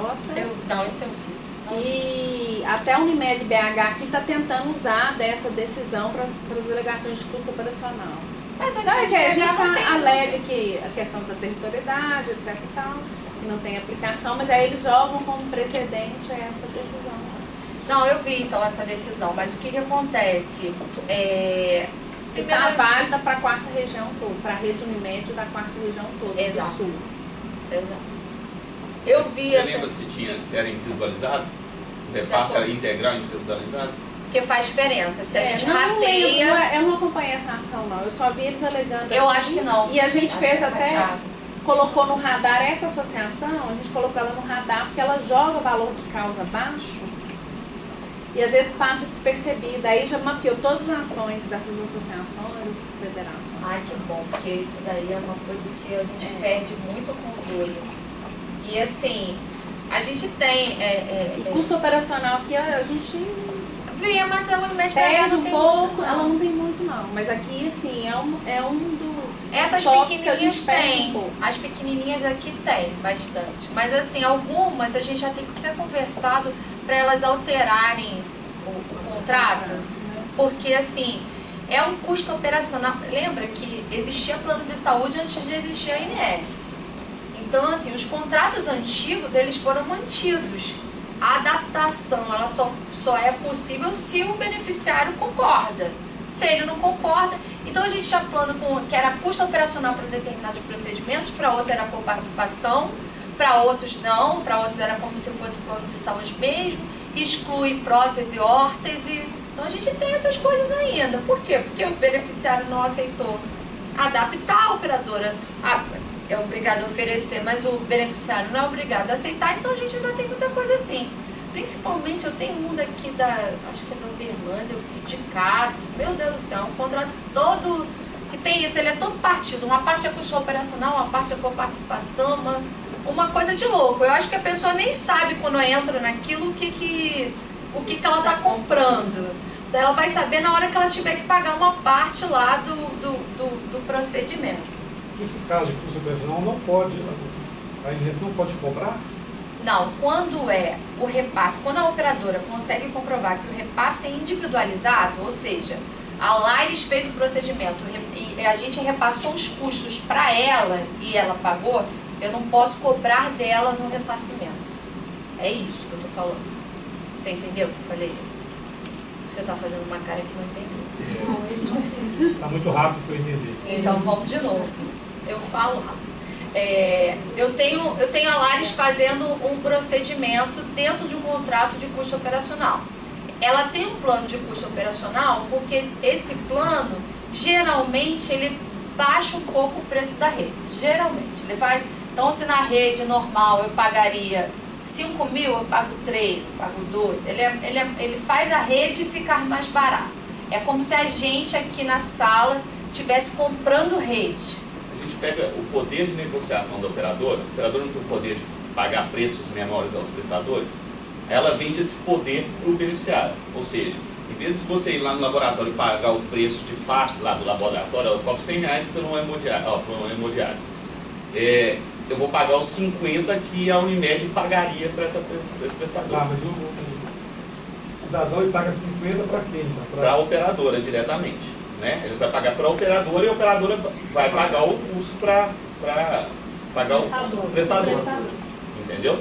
Não, isso eu vi. E até a Unimed BH aqui está tentando usar dessa decisão para as alegações de custo operacional. Mas então, a gente não tem alega que a questão da territorialidade, etc e tal, que não tem aplicação, mas aí eles jogam como precedente essa decisão. Não, eu vi então essa decisão, mas o que acontece? Está válida para a quarta região toda, para a rede Unimed da quarta região toda, Exato. do sul. Exato. Eu vi Você lembra se era individualizado? O repasse era integral individualizado? Porque faz diferença. Se a gente não, rateia... Eu não acompanhei essa ação, não. Eu só vi eles alegando. Eu acho que não. E a gente acho fez que até... Colocou no radar essa associação, a gente colocou ela no radar porque ela joga valor de causa baixo e às vezes passa despercebida. Aí já mapeou todas as ações dessas associações, federações. Ai, que bom, porque isso daí é uma coisa que a gente perde muito o controle. E assim, a gente tem... E custo operacional que a gente... Via, mas a Unimed perde não um tem pouco, muito, não. ela não tem muito não. Mas aqui, assim, é um dos... Essas toques pequenininhas que a gente tem. perde um pouco. As pequenininhas daqui tem bastante. Mas assim, algumas a gente já tem que ter conversado para elas alterarem o contrato. Porque assim, é um custo operacional. Lembra que existia plano de saúde antes de existir a INS. Então assim, os contratos antigos, eles foram mantidos. A adaptação, ela só é possível se o beneficiário concorda. Se ele não concorda, então a gente tinha plano que era custo operacional para determinados procedimentos, para outros era por participação, para outros não, para outros era como se fosse plano de saúde mesmo, exclui prótese, órtese. Então a gente tem essas coisas ainda. Por quê? Porque o beneficiário não aceitou adaptar, a operadora é obrigada a oferecer, mas o beneficiário não é obrigado a aceitar, então a gente ainda tem muita coisa assim. Principalmente, eu tenho um daqui acho que é da Uberlândia, o sindicato, meu Deus do céu, um contrato todo que tem isso, ele é todo partido, uma parte é custo operacional, uma parte é por participação, uma coisa de louco. Eu acho que a pessoa nem sabe quando entra naquilo o que ela está comprando. Então, ela vai saber na hora que ela tiver que pagar uma parte lá do procedimento. Nesses casos de custo operacional não pode, a INS não pode cobrar? Não, quando é o repasse, quando a operadora consegue comprovar que o repasse é individualizado, ou seja, a Laires fez o procedimento e a gente repassou os custos para ela e ela pagou, eu não posso cobrar dela no ressarcimento. É isso que eu estou falando. Você entendeu o que eu falei? Você está fazendo uma cara que não entendeu. Está muito rápido para eu entender. Então vamos de novo. Eu falo rápido. Eu tenho a Lares fazendo um procedimento dentro de um contrato de custo operacional. Ela tem um plano de custo operacional porque esse plano, geralmente, ele baixa um pouco o preço da rede. Geralmente. Então, se na rede normal eu pagaria 5 mil, eu pago 3, eu pago 2. Ele faz a rede ficar mais barata. É como se a gente aqui na sala estivesse comprando rede. A gente pega o poder de negociação da operadora, a operadora não tem o poder de pagar preços menores aos prestadores, ela vende esse poder para o beneficiário. Ou seja, em vez de você ir lá no laboratório e pagar o preço de face lá do laboratório, eu cobro R$100 por um hemodiálise. Eu vou pagar os 50 que a Unimed pagaria para esse prestador. Ah, mas o cidadão ele paga 50 para quem? Então? Para a operadora diretamente. Né? Ele vai pagar para a operadora e a operadora vai pagar o custo para pagar o prestador. Entendeu?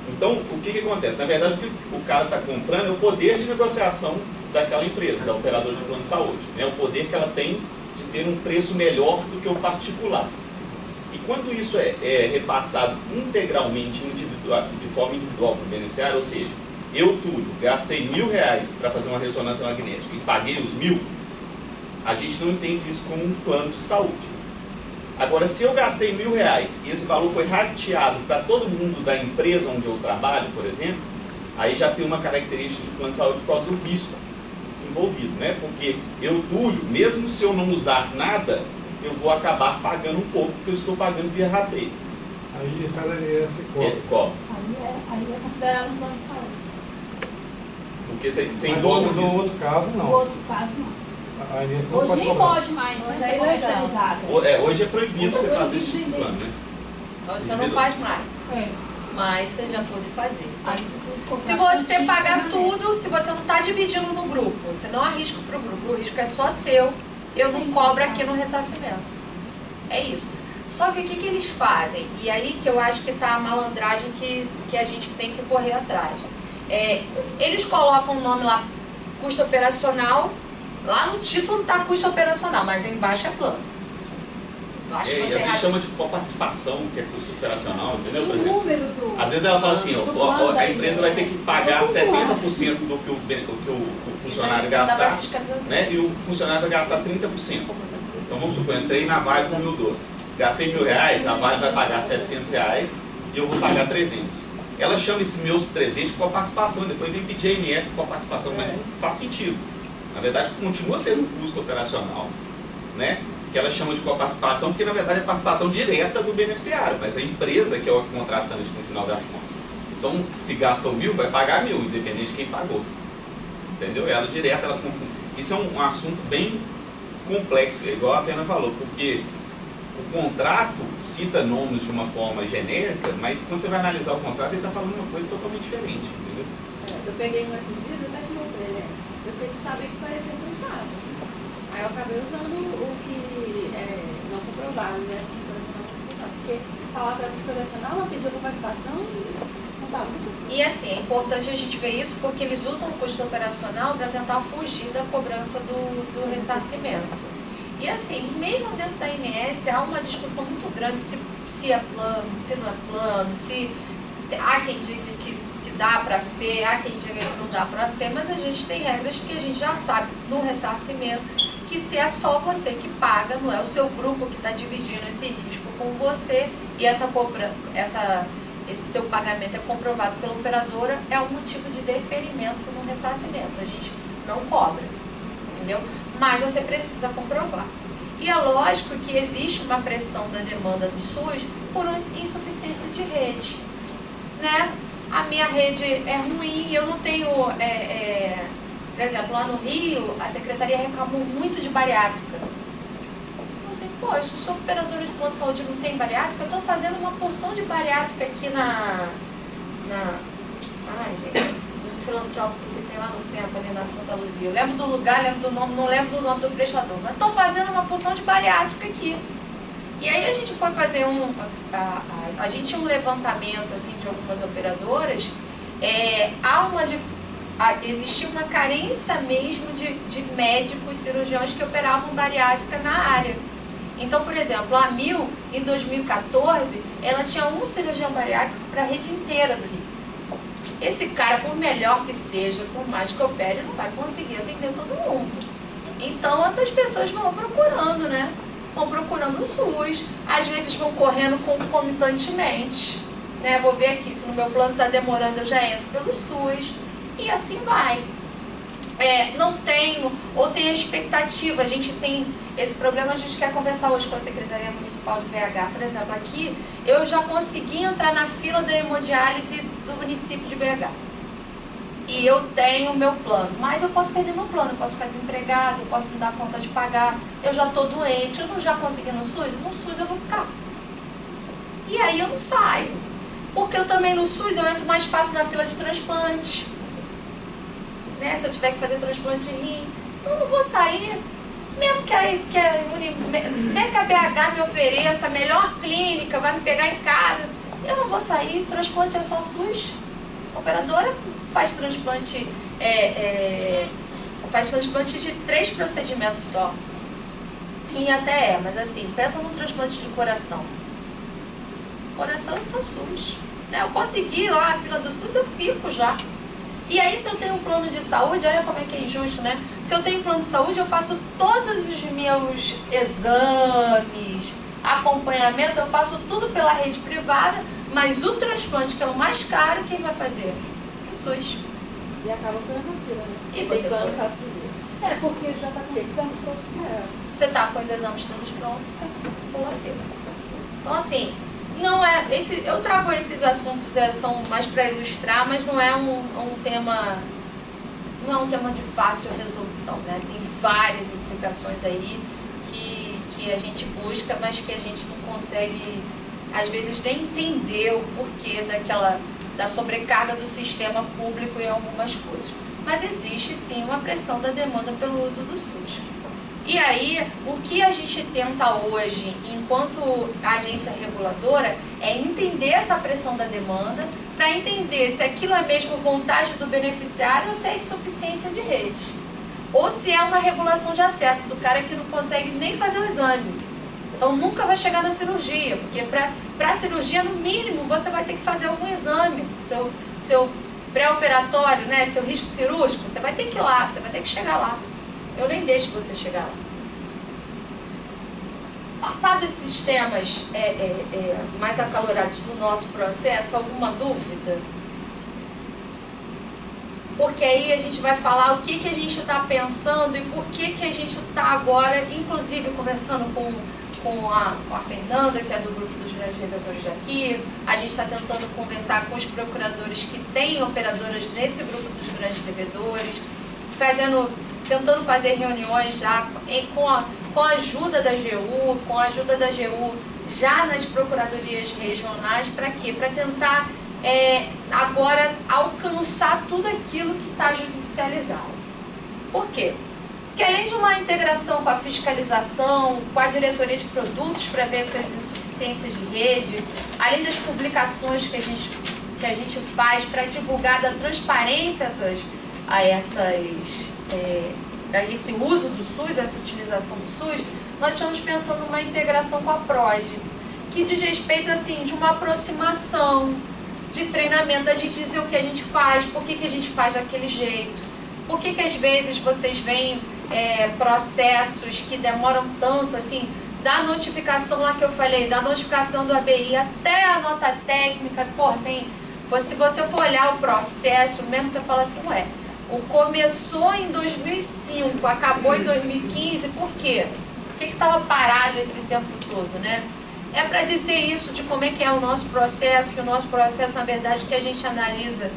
Então, o que acontece? Na verdade, o que o cara está comprando é o poder de negociação daquela empresa, da operadora de plano de saúde. Né? O poder que ela tem de ter um preço melhor do que o particular. E quando isso é repassado integralmente, de forma individual para o beneficiário, ou seja, eu, Túlio, gastei R$1.000 para fazer uma ressonância magnética e paguei os 1.000, a gente não entende isso como um plano de saúde. Agora, se eu gastei R$1.000 e esse valor foi rateado para todo mundo da empresa onde eu trabalho, por exemplo, aí já tem uma característica de plano de saúde por causa do risco envolvido, né? Porque eu, Túlio, mesmo se eu não usar nada, eu vou acabar pagando um pouco, porque eu estou pagando via rateio. Aí essa ANS cobre. Cobre. Aí é considerado um plano de saúde. Porque você Mas envolve no isso. outro caso, No não. outro caso, não. A ANS não Hoje pode nem cobrar. pode mais, né? Hoje Ser é comercializado. Hoje é proibido você fazer esse tipo de plano, né? Então, você não faz mais, É. mas você já pode fazer. Aí se for Se você pagar tudo, se você não está dividindo no grupo, você não arrisca para o grupo, o risco é só seu, eu não cobro aqui no ressarcimento. É isso. Só que o que eles fazem? E aí que eu acho que está a malandragem que a gente tem que correr atrás. Eles colocam o nome lá, custo operacional, lá no título está custo operacional, mas embaixo é plano. Eu acho que E você às vezes acha- chama de coparticipação, que é custo operacional, entendeu? Por Tem o exemplo, número do... às vezes ela fala assim, do ó, plano a da empresa vai ter que pagar INSS. 70% do que o funcionário Isso aí dá pra gastar, fiscalização. né? E o funcionário vai gastar 30%. Então vamos supor, entrei na Vale com 1.012. Gastei R$1.000, a Vale vai pagar R$700 e eu vou pagar 300. Ela chama esse meus 300 com a participação, depois vem pedir a INS com a participação, mas não faz sentido. Na verdade, continua sendo um custo operacional, né? Que ela chama de coparticipação, porque na verdade é participação direta do beneficiário, mas a empresa que é o contratante no final das contas. Então, se gastou 1.000, vai pagar 1.000, independente de quem pagou. Entendeu? Ela direta, ela confunde. Isso é um assunto bem complexo, igual a Fernanda falou, porque o contrato cita nomes de uma forma genérica, mas quando você vai analisar o contrato, ele está falando uma coisa totalmente diferente, entendeu? Eu peguei um esses dias, eu até te mostrei, né? Eu fiquei sem saber que parecia pensado. Aí eu acabei usando o que não comprovado, né? Porque falar que era operacional, mas pediu uma participação e não bagunça. E assim, é importante a gente ver isso porque eles usam o custo operacional para tentar fugir da cobrança do ressarcimento. E assim, mesmo dentro da INS há uma discussão muito grande se é plano, se não é plano, se há quem diga que dá para ser, há quem diga que não dá para ser, mas a gente tem regras que a gente já sabe no ressarcimento, que se é só você que paga, não é o seu grupo que está dividindo esse risco com você, e esse seu pagamento é comprovado pela operadora, é um motivo de deferimento no ressarcimento. A gente não cobra, entendeu? Mas você precisa comprovar. E é lógico que existe uma pressão da demanda do SUS por insuficiência de rede, né? A minha rede é ruim, eu não tenho... por exemplo, lá no Rio, a secretaria reclamou muito de bariátrica. Eu assim, pô, eu sou operadora de plano de saúde e não tem bariátrica, eu estou fazendo uma porção de bariátrica aqui ai, gente, no filantrópico que tem lá no centro, ali na Santa Luzia. Eu lembro do lugar, lembro do nome, não lembro do nome do prestador, mas estou fazendo uma porção de bariátrica aqui. E aí a gente foi fazer a gente tinha um levantamento assim, de algumas operadoras, existia uma carência mesmo de médicos, cirurgiões que operavam bariátrica na área. Então, por exemplo, a Mil, em 2014, ela tinha um cirurgião bariátrico para a rede inteira do Rio. Esse cara, por melhor que seja, por mais que opere, não vai conseguir atender todo mundo. Então, essas pessoas vão procurando, né? Vão procurando o SUS, às vezes vão correndo concomitantemente, né? Vou ver aqui, se no meu plano está demorando, eu já entro pelo SUS, e assim vai. Não tenho, ou tem a expectativa, a gente tem esse problema, a gente quer conversar hoje com a Secretaria Municipal de BH, por exemplo, aqui, eu já consegui entrar na fila da hemodiálise do município de BH. E eu tenho o meu plano, mas eu posso perder meu plano, eu posso ficar desempregado, eu posso não dar conta de pagar, eu já estou doente, eu não já consegui no SUS eu vou ficar. E aí eu não saio, porque eu também no SUS eu entro mais fácil na fila de transplante, né? Se eu tiver que fazer transplante de rim, então eu não vou sair, mesmo que a BH me ofereça a melhor clínica, vai me pegar em casa, eu não vou sair, transplante é só SUS, operadora faz transplante, faz transplante de 3 procedimentos só. E até mas assim, pensa no transplante de coração. Coração é só SUS. Eu consegui lá a fila do SUS, eu fico já. E aí, se eu tenho um plano de saúde, olha como é que é injusto, né? Se eu tenho um plano de saúde, eu faço todos os meus exames, acompanhamento, eu faço tudo pela rede privada, mas o transplante, que é o mais caro, quem vai fazer? SUS. E acaba ficando na fila, né? E você plano foi? É, porque já está com os exames todos prontos. Você está com os exames todos prontos, você assina pela fila. Então, assim, não é, eu trago esses assuntos, são mais para ilustrar, mas não é um tema de fácil resolução, né? Tem várias implicações aí que a gente busca, mas que a gente não consegue, às vezes, nem entender o porquê da sobrecarga do sistema público em algumas coisas. Mas existe sim uma pressão da demanda pelo uso do SUS. E aí, o que a gente tenta hoje, enquanto agência reguladora, é entender essa pressão da demanda para entender se aquilo é mesmo vontade do beneficiário ou se é insuficiência de rede. Ou se é uma regulação de acesso do cara que não consegue nem fazer o exame. Então nunca vai chegar na cirurgia, porque para a cirurgia, no mínimo, você vai ter que fazer algum exame. Seu pré-operatório, né, seu risco cirúrgico, você vai ter que ir lá, você vai ter que chegar lá. Eu nem deixo você chegar lá. Passados esses temas mais acalorados do nosso processo, alguma dúvida? Porque aí a gente vai falar o que a gente está pensando e por que a gente está agora, inclusive conversando com a Fernanda, que é do grupo dos grandes devedores daqui. A gente está tentando conversar com os procuradores que têm operadoras nesse grupo dos grandes devedores, tentando fazer reuniões já com a ajuda da AGU, já nas procuradorias regionais. Para quê? Para tentar agora alcançar tudo aquilo que está judicializado. Por quê? Porque além de uma integração com a fiscalização, com a diretoria de produtos para ver essas insuficiências de rede, além das publicações que a gente faz para divulgar da transparência a esse uso do SUS, essa utilização do SUS, nós estamos pensando numa integração com a PROGE, que diz respeito assim, de uma aproximação, de treinamento, da gente dizer o que a gente faz, por que a gente faz daquele jeito, por que às vezes vocês veem processos que demoram tanto, assim, da notificação lá que eu falei, da notificação do ABI até a nota técnica, se você for olhar o processo mesmo, você fala assim, começou em 2005, acabou em 2015, por quê? Por que estava parado esse tempo todo, né? É para dizer isso, de como é que é o nosso processo, que o nosso processo, na verdade, o que a gente analisa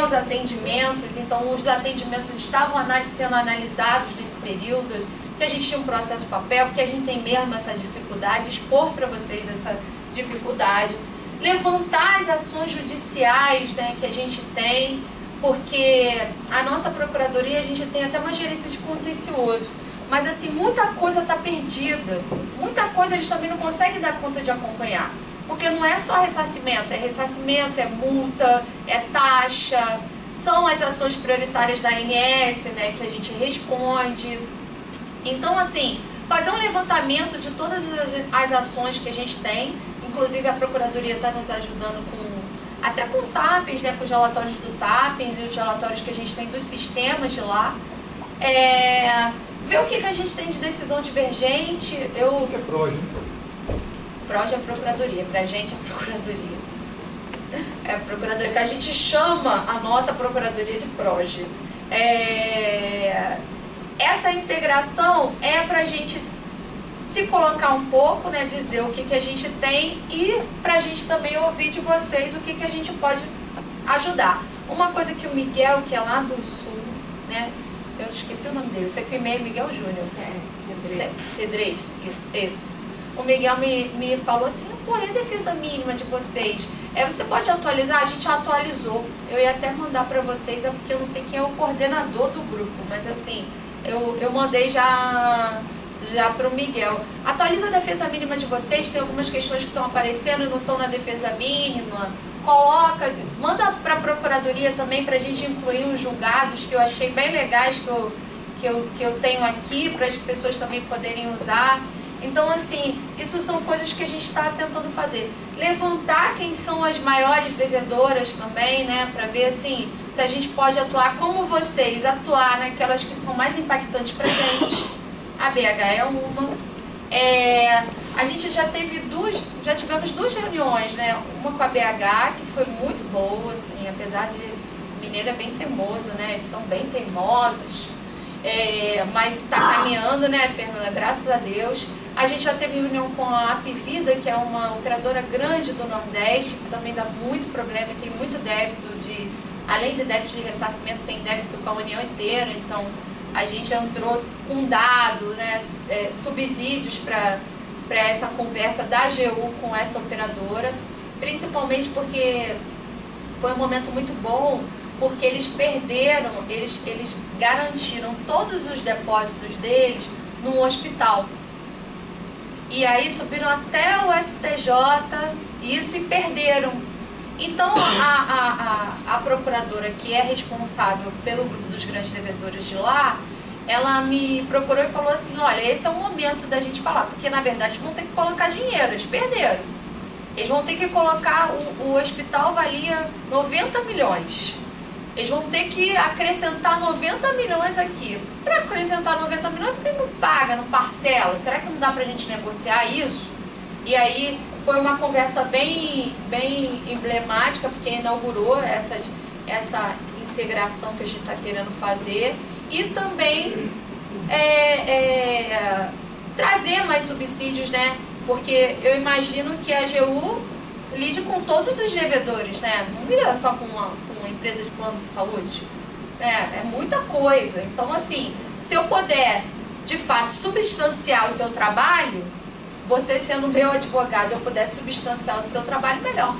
os atendimentos. Então, os atendimentos estavam sendo analisados nesse período, que a gente tinha um processo papel, que a gente tem mesmo essa dificuldade, expor para vocês essa dificuldade, levantar as ações judiciais, né, que a gente tem, porque a nossa procuradoria, a gente tem até uma gerência de contencioso, mas assim, muita coisa está perdida, muita coisa eles também não conseguem dar conta de acompanhar, porque não é só ressarcimento, é multa, é taxa, são as ações prioritárias da ANS, né, que a gente responde. Então, assim, fazer um levantamento de todas as ações que a gente tem, inclusive a Procuradoria está nos ajudando até com o SAPES, né, com os relatórios do SAPES e os relatórios que a gente tem dos sistemas de lá. Ver o que a gente tem de decisão divergente. O que é PROGE? PROGE é a Procuradoria, pra gente é a Procuradoria. É a Procuradoria que a gente chama a nossa Procuradoria de PROGE. Essa integração é pra gente se colocar um pouco, né, dizer o que a gente tem e pra gente também ouvir de vocês o que a gente pode ajudar. Uma coisa que o Miguel, que é lá do Sul, né, eu esqueci o nome dele, eu sei que o e-mail é Miguel Júnior. Cedrez, isso. O Miguel me falou assim, pô, e a defesa mínima de vocês? Você pode atualizar? A gente atualizou. Eu ia até mandar para vocês, porque eu não sei quem é o coordenador do grupo, mas assim, eu mandei já para o Miguel. Atualiza a defesa mínima de vocês, tem algumas questões que estão aparecendo e não estão na defesa mínima. Manda para a Procuradoria também para a gente incluir os julgados que eu achei bem legais, que eu tenho aqui, para as pessoas também poderem usar. Então, assim, isso são coisas que a gente está tentando fazer. Levantar quem são as maiores devedoras também, né, para ver, assim, se a gente pode atuar como vocês, atuar naquelas que são mais impactantes para a gente. A BH é uma. A gente já tivemos duas reuniões, né? Uma com a BH, que foi muito boa, assim, apesar de mineiro é bem teimoso, né? Eles são bem teimosos. mas está caminhando, né, Fernanda? Graças a Deus. A gente já teve reunião com a Apvida, que é uma operadora grande do Nordeste, que também dá muito problema e tem muito débito além de débito de ressarcimento, tem débito com a União inteira. Então, a gente entrou com dado, né, subsídios para essa conversa da AGU com essa operadora, principalmente porque foi um momento muito bom, porque eles perderam, eles garantiram todos os depósitos deles num hospital. E aí subiram até o STJ, isso, e perderam. Então, a procuradora que é responsável pelo grupo dos grandes devedores de lá, ela me procurou e falou assim, olha, esse é o momento da gente falar, porque na verdade eles vão ter que colocar dinheiro, eles perderam. Eles vão ter que colocar, o hospital valia 90 milhões. Eles vão ter que acrescentar 90 milhões aqui. Para acrescentar 90 milhões, por que não paga, não parcela? Será que não dá para a gente negociar isso? E aí foi uma conversa bem emblemática, porque inaugurou essa integração que a gente está querendo fazer. E também trazer mais subsídios, né? Porque eu imagino que a AGU lide com todos os devedores, né? Não lida só com uma empresa de plano de saúde. É muita coisa. Então, assim, se eu puder, de fato, substanciar o seu trabalho, você sendo meu advogado, eu puder substanciar o seu trabalho, melhor.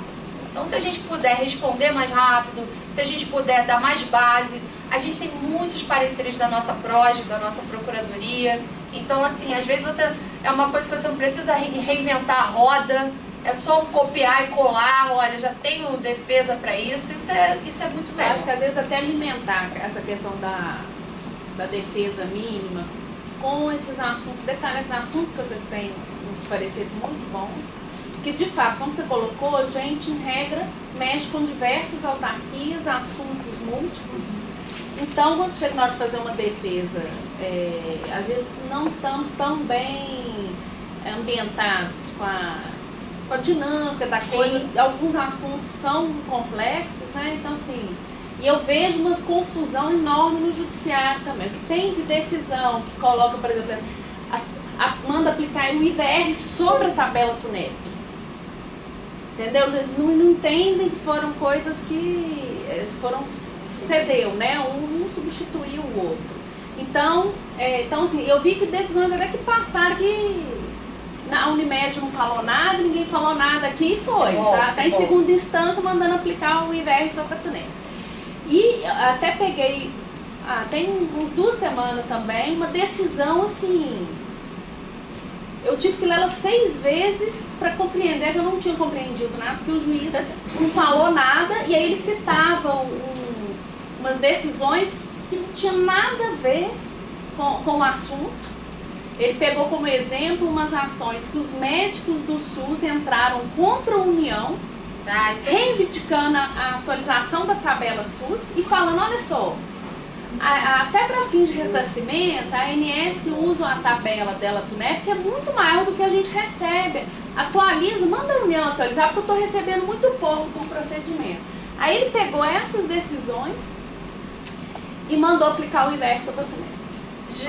Então, se a gente puder responder mais rápido, se a gente puder dar mais base, a gente tem muitos pareceres da nossa PROJ, da nossa Procuradoria. Então, assim, às vezes é uma coisa que você não precisa reinventar a roda, é só copiar e colar, olha, já tenho defesa para isso, isso é muito melhor. Eu acho que às vezes até alimentar essa questão da defesa mínima com esses assuntos, detalhes, esses assuntos que vocês têm uns pareceres muito bons, que de fato, como você colocou, a gente, em regra, mexe com diversas autarquias, assuntos múltiplos. Então, quando chega na hora de fazer uma defesa, a gente não estamos tão bem ambientados com a dinâmica da coisa. Sim. Alguns assuntos são complexos, né? Então, assim, e eu vejo uma confusão enorme no judiciário também. O que tem de decisão que coloca, por exemplo, manda aplicar o IVR sobre a tabela TUNEP. Entendeu? Não entendem que foram coisas que sucedeu, né? Um substituiu o outro. Então, assim, eu vi que decisões até que passaram que a Unimed não falou nada, ninguém falou nada aqui e foi. Tá em segunda instância mandando aplicar o IVR sobre a TUNEP. E até peguei, tem uns 2 semanas também, uma decisão assim, eu tive que ler ela 6 vezes para compreender, que eu não tinha compreendido nada, porque o juiz não falou nada, e aí ele citava umas decisões que não tinha nada a ver com o assunto. Ele pegou como exemplo umas ações que os médicos do SUS entraram contra a União, reivindicando a atualização da tabela SUS e falando, olha só, até para fins de ressarcimento, a ANS usa a tabela dela TUNEP, que é muito maior do que a gente recebe. Atualiza, manda a União atualizar, porque eu estou recebendo muito pouco por procedimento. Aí ele pegou essas decisões e mandou aplicar o IVR sobre a TUNEP.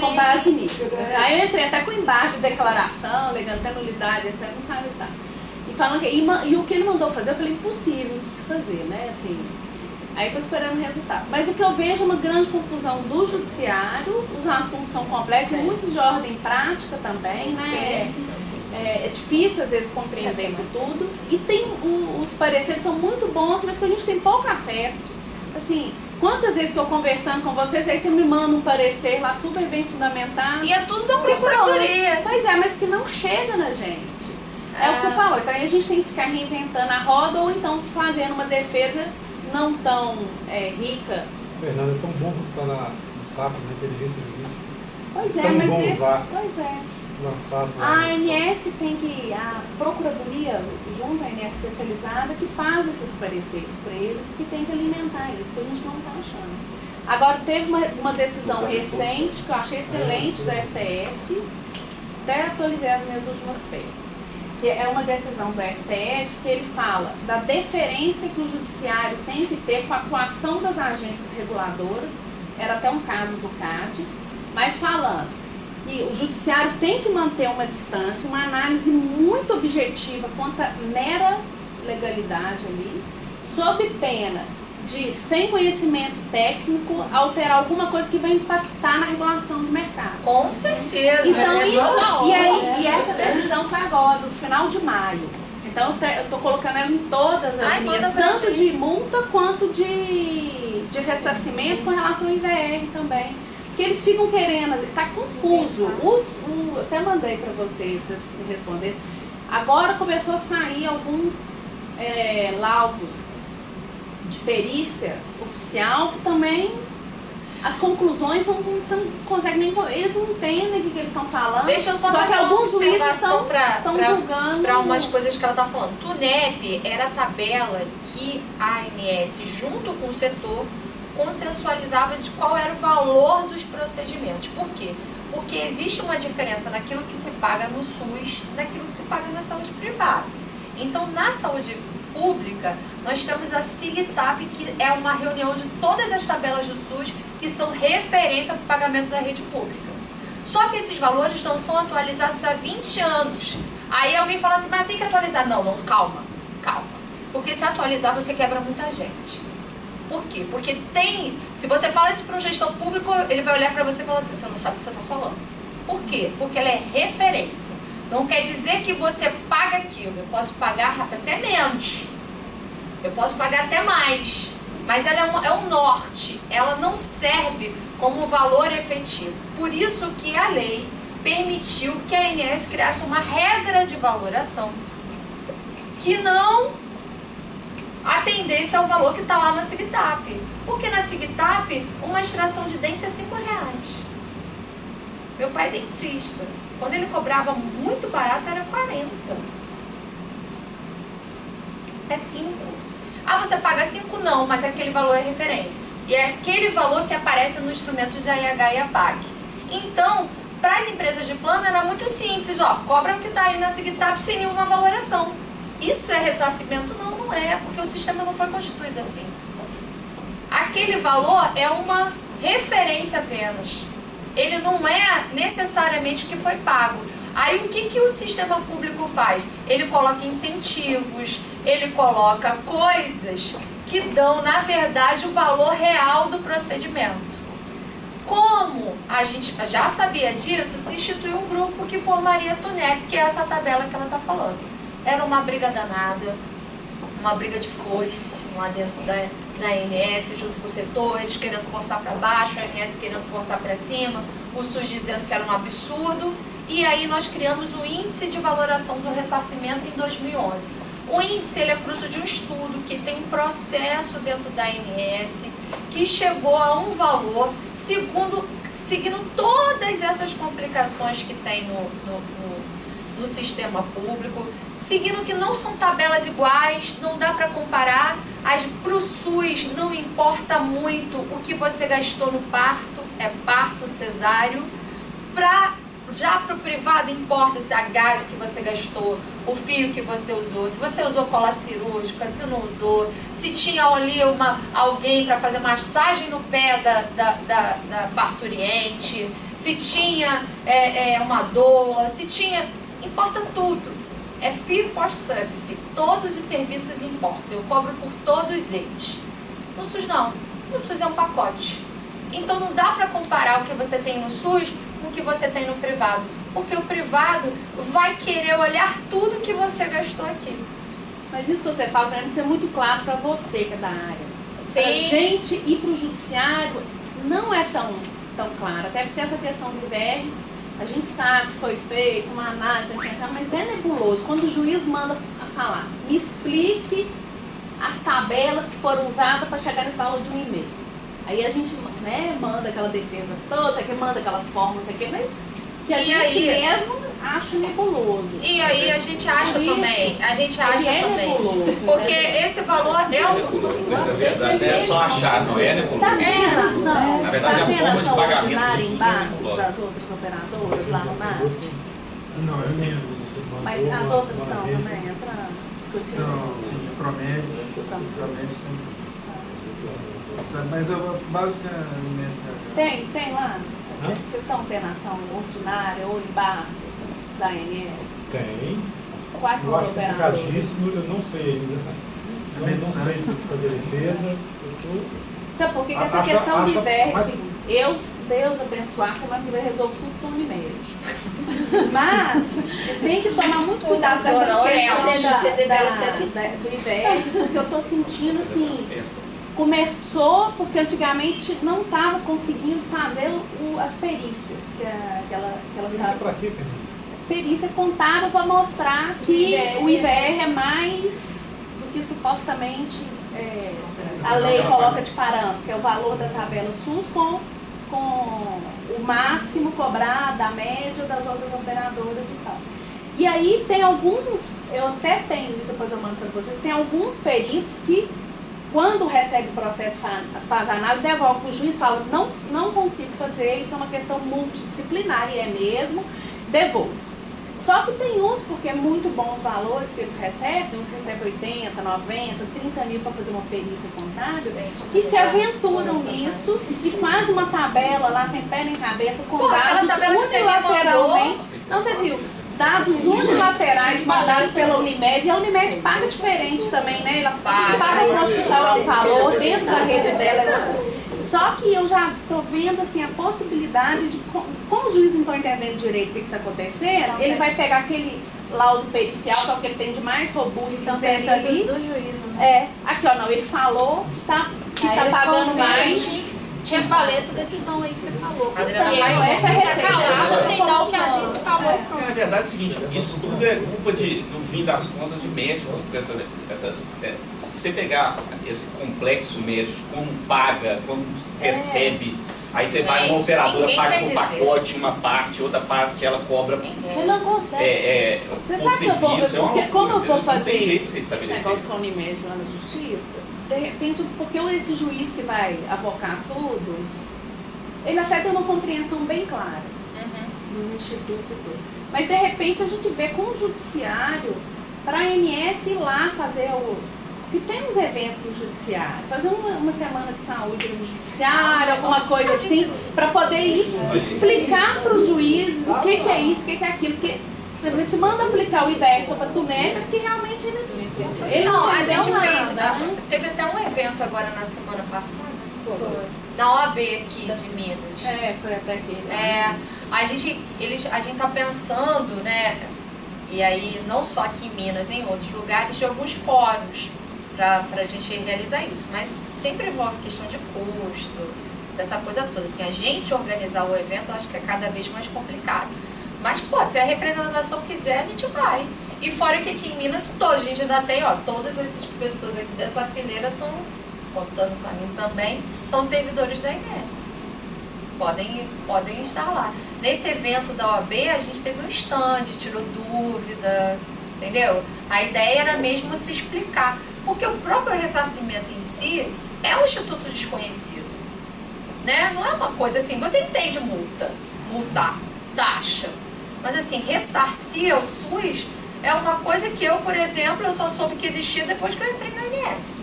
Com base nisso. Aí eu entrei até com embaixo de declaração, legando até nulidade, etc. Não sabe estar. E falando que, e o que ele mandou fazer, eu falei, impossível de se fazer, né? Assim, aí eu tô esperando o resultado. Mas o que eu vejo é uma grande confusão do judiciário, os assuntos são complexos, muitos de ordem prática também, né? É difícil às vezes compreender isso tudo. E tem os pareceres são muito bons, mas que a gente tem pouco acesso. Assim, quantas vezes que eu conversando com vocês, aí você me manda um parecer lá super bem fundamentado. E é tudo da Procuradoria. Pois é, mas que não chega na gente. É o que você falou. Então aí a gente tem que ficar reinventando a roda ou então fazendo uma defesa não tão rica. Fernanda, é tão bom que está no saco da inteligência jurídica. Pois é, tão mas bom usar, pois é. lançar A ANS tem que, a Procuradoria, junto à ANS especializada, que faz esses pareceres para eles, que tem que alimentar isso, que a gente não está achando. Agora, teve uma decisão recente, que eu achei excelente, do STF, até atualizei as minhas últimas peças, que é uma decisão do STF que ele fala da deferência que o judiciário tem que ter com a atuação das agências reguladoras, era até um caso do CAD, Mas falando que o judiciário tem que manter uma distância, uma análise muito objetiva quanto à mera legalidade ali, sob pena de, sem conhecimento técnico, alterar alguma coisa que vai impactar na regulação do mercado. Com certeza. Então, e essa decisão foi agora, no final de maio. Então, eu estou colocando ela em todas as minhas, tanto de multa quanto de ressarcimento com relação ao IVR também. Porque eles ficam querendo, está confuso. Eu até mandei para vocês responder. Agora começou a sair alguns laudos de perícia oficial que também as conclusões você não consegue nem. Eles não entendem o que eles estão falando. Deixa eu só que fazer uma observação estão julgando para umas coisas que ela está falando. TUNEP era a tabela que a ANS, junto com o setor, consensualizava de qual era o valor dos procedimentos. Por quê? Porque existe uma diferença naquilo que se paga no SUS e naquilo que se paga na saúde privada. Então, na saúde pública, nós temos a SIGTAP, que é uma reunião de todas as tabelas do SUS que são referência para o pagamento da rede pública. Só que esses valores não são atualizados há 20 anos. Aí alguém fala assim, mas tem que atualizar. Não, calma. Porque se atualizar, você quebra muita gente. Por quê? Porque se você fala isso para um gestor público, ele vai olhar para você e falar assim, você não sabe o que você está falando. Por quê? Porque ela é referência. Não quer dizer que você paga aquilo. Eu posso pagar até menos. Eu posso pagar até mais. Mas ela é um norte. Ela não serve como valor efetivo. Por isso que a lei permitiu que a ANS criasse uma regra de valoração que não atendesse ao valor que está lá na SIGTAP. Porque na SIGTAP, uma extração de dente é R$5. Meu pai é dentista. Quando ele cobrava muito barato, era 40. É 5. Ah, você paga 5? Não, mas aquele valor é referência. E é aquele valor que aparece no instrumento de AIH e APAC. Então, para as empresas de plano, era muito simples. Cobra o que está aí na SIGTAP sem nenhuma valoração. Isso é ressarcimento? Não, não é, porque o sistema não foi constituído assim. Aquele valor é uma referência apenas. Ele não é necessariamente o que foi pago. Aí o que o sistema público faz? Ele coloca incentivos, ele coloca coisas que dão, na verdade, o valor real do procedimento. Como a gente já sabia disso, se instituiu um grupo que formaria a TUNEP, que é essa tabela que ela está falando. Era uma briga danada, uma briga de foice lá dentro da ANS, junto com o setor, eles querendo forçar para baixo, a ANS querendo forçar para cima, o SUS dizendo que era um absurdo. E aí nós criamos o Índice de Valoração do Ressarcimento em 2011. O índice ele é fruto de um estudo que tem um processo dentro da ANS que chegou a um valor seguindo todas essas complicações que tem no sistema público, seguindo que não são tabelas iguais, não dá para comparar. Para o SUS não importa muito o que você gastou no parto, é parto cesáreo. Já para o privado importa se a gás que você gastou, o fio que você usou, se você usou cola cirúrgica, se não usou, se tinha ali alguém para fazer massagem no pé da parturiente, se tinha uma doula, se tinha... Importa tudo. É fee for service. Todos os serviços importam. Eu cobro por todos eles. No SUS não. No SUS é um pacote. Então não dá para comparar o que você tem no SUS com o que você tem no privado. Porque o privado vai querer olhar tudo que você gastou aqui. Mas isso que você fala, deve ser muito claro para você que é da área. Sim. A gente ir para o judiciário não é tão claro. Até porque essa questão do IVR, a gente sabe que foi feita uma análise essencial, mas é nebuloso. Quando o juiz manda falar, me explique as tabelas que foram usadas para chegar nesse valor de 1,5. Aí a gente manda aquela defesa toda, que manda aquelas fórmulas aqui, mas que a gente mesmo acha nebuloso. E aí a gente acha também. A gente acha também. Nebuloso, porque esse valor é o... Na verdade, não é só achar, não é nebuloso. Tá vendo a relação? Na verdade, a forma de pagamento do SUS é embaixo nebulosa. das outras operadoras lá no NAR? Não, é menos. Mas as outras estão também entrando, discutindo. Não, sim, a Promed tem. Mas basicamente... Tem lá? Vocês estão tendo ação ordinária ou em barcos da ANS? Tem. Quais são Eu os acho operadores? complicadíssimo, eu não sei ainda. Também não sei fazer defesa. Sabe por que que essa Acha- questão de acha- IVER é o mas- seguinte, Deus abençoar, semana que vem resolve tudo com Unimed. Mas tem que tomar muito cuidado com essa questão do IVER, porque eu estou sentindo assim, começou porque antigamente não estava conseguindo fazer as perícias, que aquelas Isso é pra quê, Fernando? perícia contábil para mostrar que o IVR é mais do que supostamente a lei coloca de parâmetro, que é o valor da tabela SUS com o máximo cobrado da média das outras operadoras e tal. E aí tem alguns, eu até tenho isso, depois eu mando para vocês, tem alguns peritos que quando recebe o processo, faz a análise, devolve para o juiz e fala, não consigo fazer, isso é uma questão multidisciplinar, e é mesmo, devolve. Só que tem uns, porque é muito bons os valores que eles recebem, uns recebem 80, 90, 30 mil para fazer uma perícia contábil, que se aventuram nisso e fazem uma tabela lá sem pé nem cabeça com dados unilateralmente. Não, você viu? Dados unilaterais mandados pela Unimed, e a Unimed paga diferente também, né? Ela paga no hospital esse valor, dentro da rede dela é outra. Só que eu já estou vendo assim, a possibilidade de, como o juiz não está entendendo direito o que está acontecendo, ele vai pegar aquele laudo pericial, que é o que ele tem de mais robusto, São isento ali. do juízo, né? Aqui ó, não, ele falou que tá pagando mais. Refazer essa decisão aí que você falou. Adriana, E mas aí, essa é a receita. calado, aceitar o que a agência falou. Porque, na verdade é o seguinte, isso tudo é culpa de, no fim das contas, de médicos. Se você pegar esse complexo médico, como paga, como recebe, aí você vai uma operadora, ninguém paga quer por dizer. pacote, uma parte, outra parte ela cobra Você não consegue. Você por sabe que eu vou, serviço, é uma porque como eu loucura, vou não tem fazer jeito de você esse estabelecer. negócio com a Unimed lá na justiça, de repente, porque esse juiz que vai avocar tudo, ele até tem uma compreensão bem clara dos institutos e tudo. Mas de repente a gente vê com o judiciário, para a ANS ir lá fazer que tem uns eventos no judiciário, fazer uma semana de saúde no judiciário, alguma coisa assim, para poder ir explicar para os juízes o que é isso, o que é aquilo, porque você manda aplicar o IVER só para Tunep, porque realmente ele Não, a entendeu gente nada, fez. né? Teve até um evento agora na semana passada, Foi. na OAB aqui de Minas. Foi até aquele. A gente tá pensando, né? E aí, não só aqui em Minas, em outros lugares, de alguns fóruns para a gente realizar isso. Mas sempre envolve questão de custo, dessa coisa toda. Assim, a gente organizar o evento, eu acho que é cada vez mais complicado. Mas, pô, se a representação quiser, a gente vai. E fora que aqui em Minas, a gente ainda tem, todas essas pessoas aqui dessa fileira são, contando com a mim também, são servidores da INES. Podem estar lá. Nesse evento da OAB, a gente teve um stand, tirou dúvida, entendeu? A ideia era mesmo se explicar. Porque o próprio ressarcimento em si é um instituto desconhecido. Né? Não é uma coisa assim, você entende multar, taxa. Mas assim, ressarcir o SUS é uma coisa que eu, por exemplo, eu só soube que existia depois que eu entrei na ANS.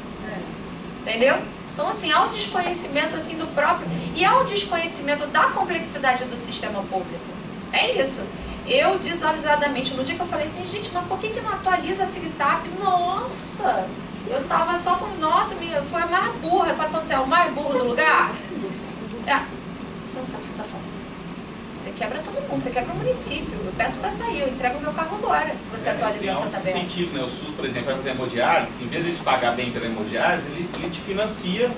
Entendeu? Então, assim, há um desconhecimento assim, do próprio... E há um desconhecimento da complexidade do sistema público. É isso. Eu, desavisadamente, no dia que eu falei assim, gente, mas por que não atualiza a Sigtap? Nossa! Eu tava só com... Nossa, foi a mais burra. Sabe quando você é o mais burro do lugar? Você não sabe o que você tá falando. Você quebra todo mundo, você quebra o município. Eu peço para sair, eu entrego o meu carro agora, se você atualizar essa tabela. Tem sentido, né? O SUS, por exemplo, vai fazer hemodiálise, em vez de te pagar bem pela hemodiálise, ele te financia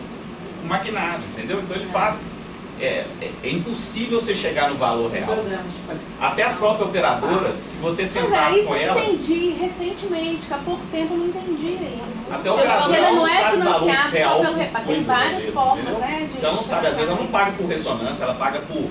o maquinário, entendeu? Então ele faz... É impossível você chegar no valor real. Até a própria operadora, se você sentar isso com eu ela... entendi recentemente, que há pouco tempo eu não entendia isso. Até a operadora ela não é sabe o valor financiada real só pelo das tem coisas, várias às vezes, formas, entendeu? né? Então ela não sabe, às vezes ela não paga por ressonância, ela paga por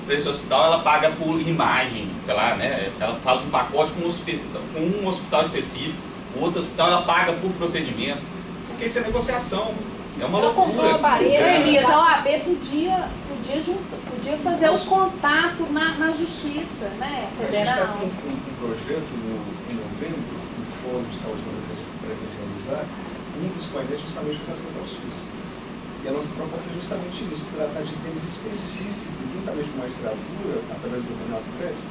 esse hospital, ela paga por imagem, sei lá, né? Ela faz um pacote com um hospital específico, o outro hospital ela paga por procedimento, porque isso é negociação, é uma loucura. Elias, a OAB podia fazer o contato na justiça, né, A gente está federal. com um projeto em novembro, no Fórum de Saúde Pública que a gente pretende realizar. Um dos painéis justamente vai ser o SUS. E a nossa proposta é justamente isso, tratar de temas específicos, juntamente com a magistratura, através do Renato Crédito,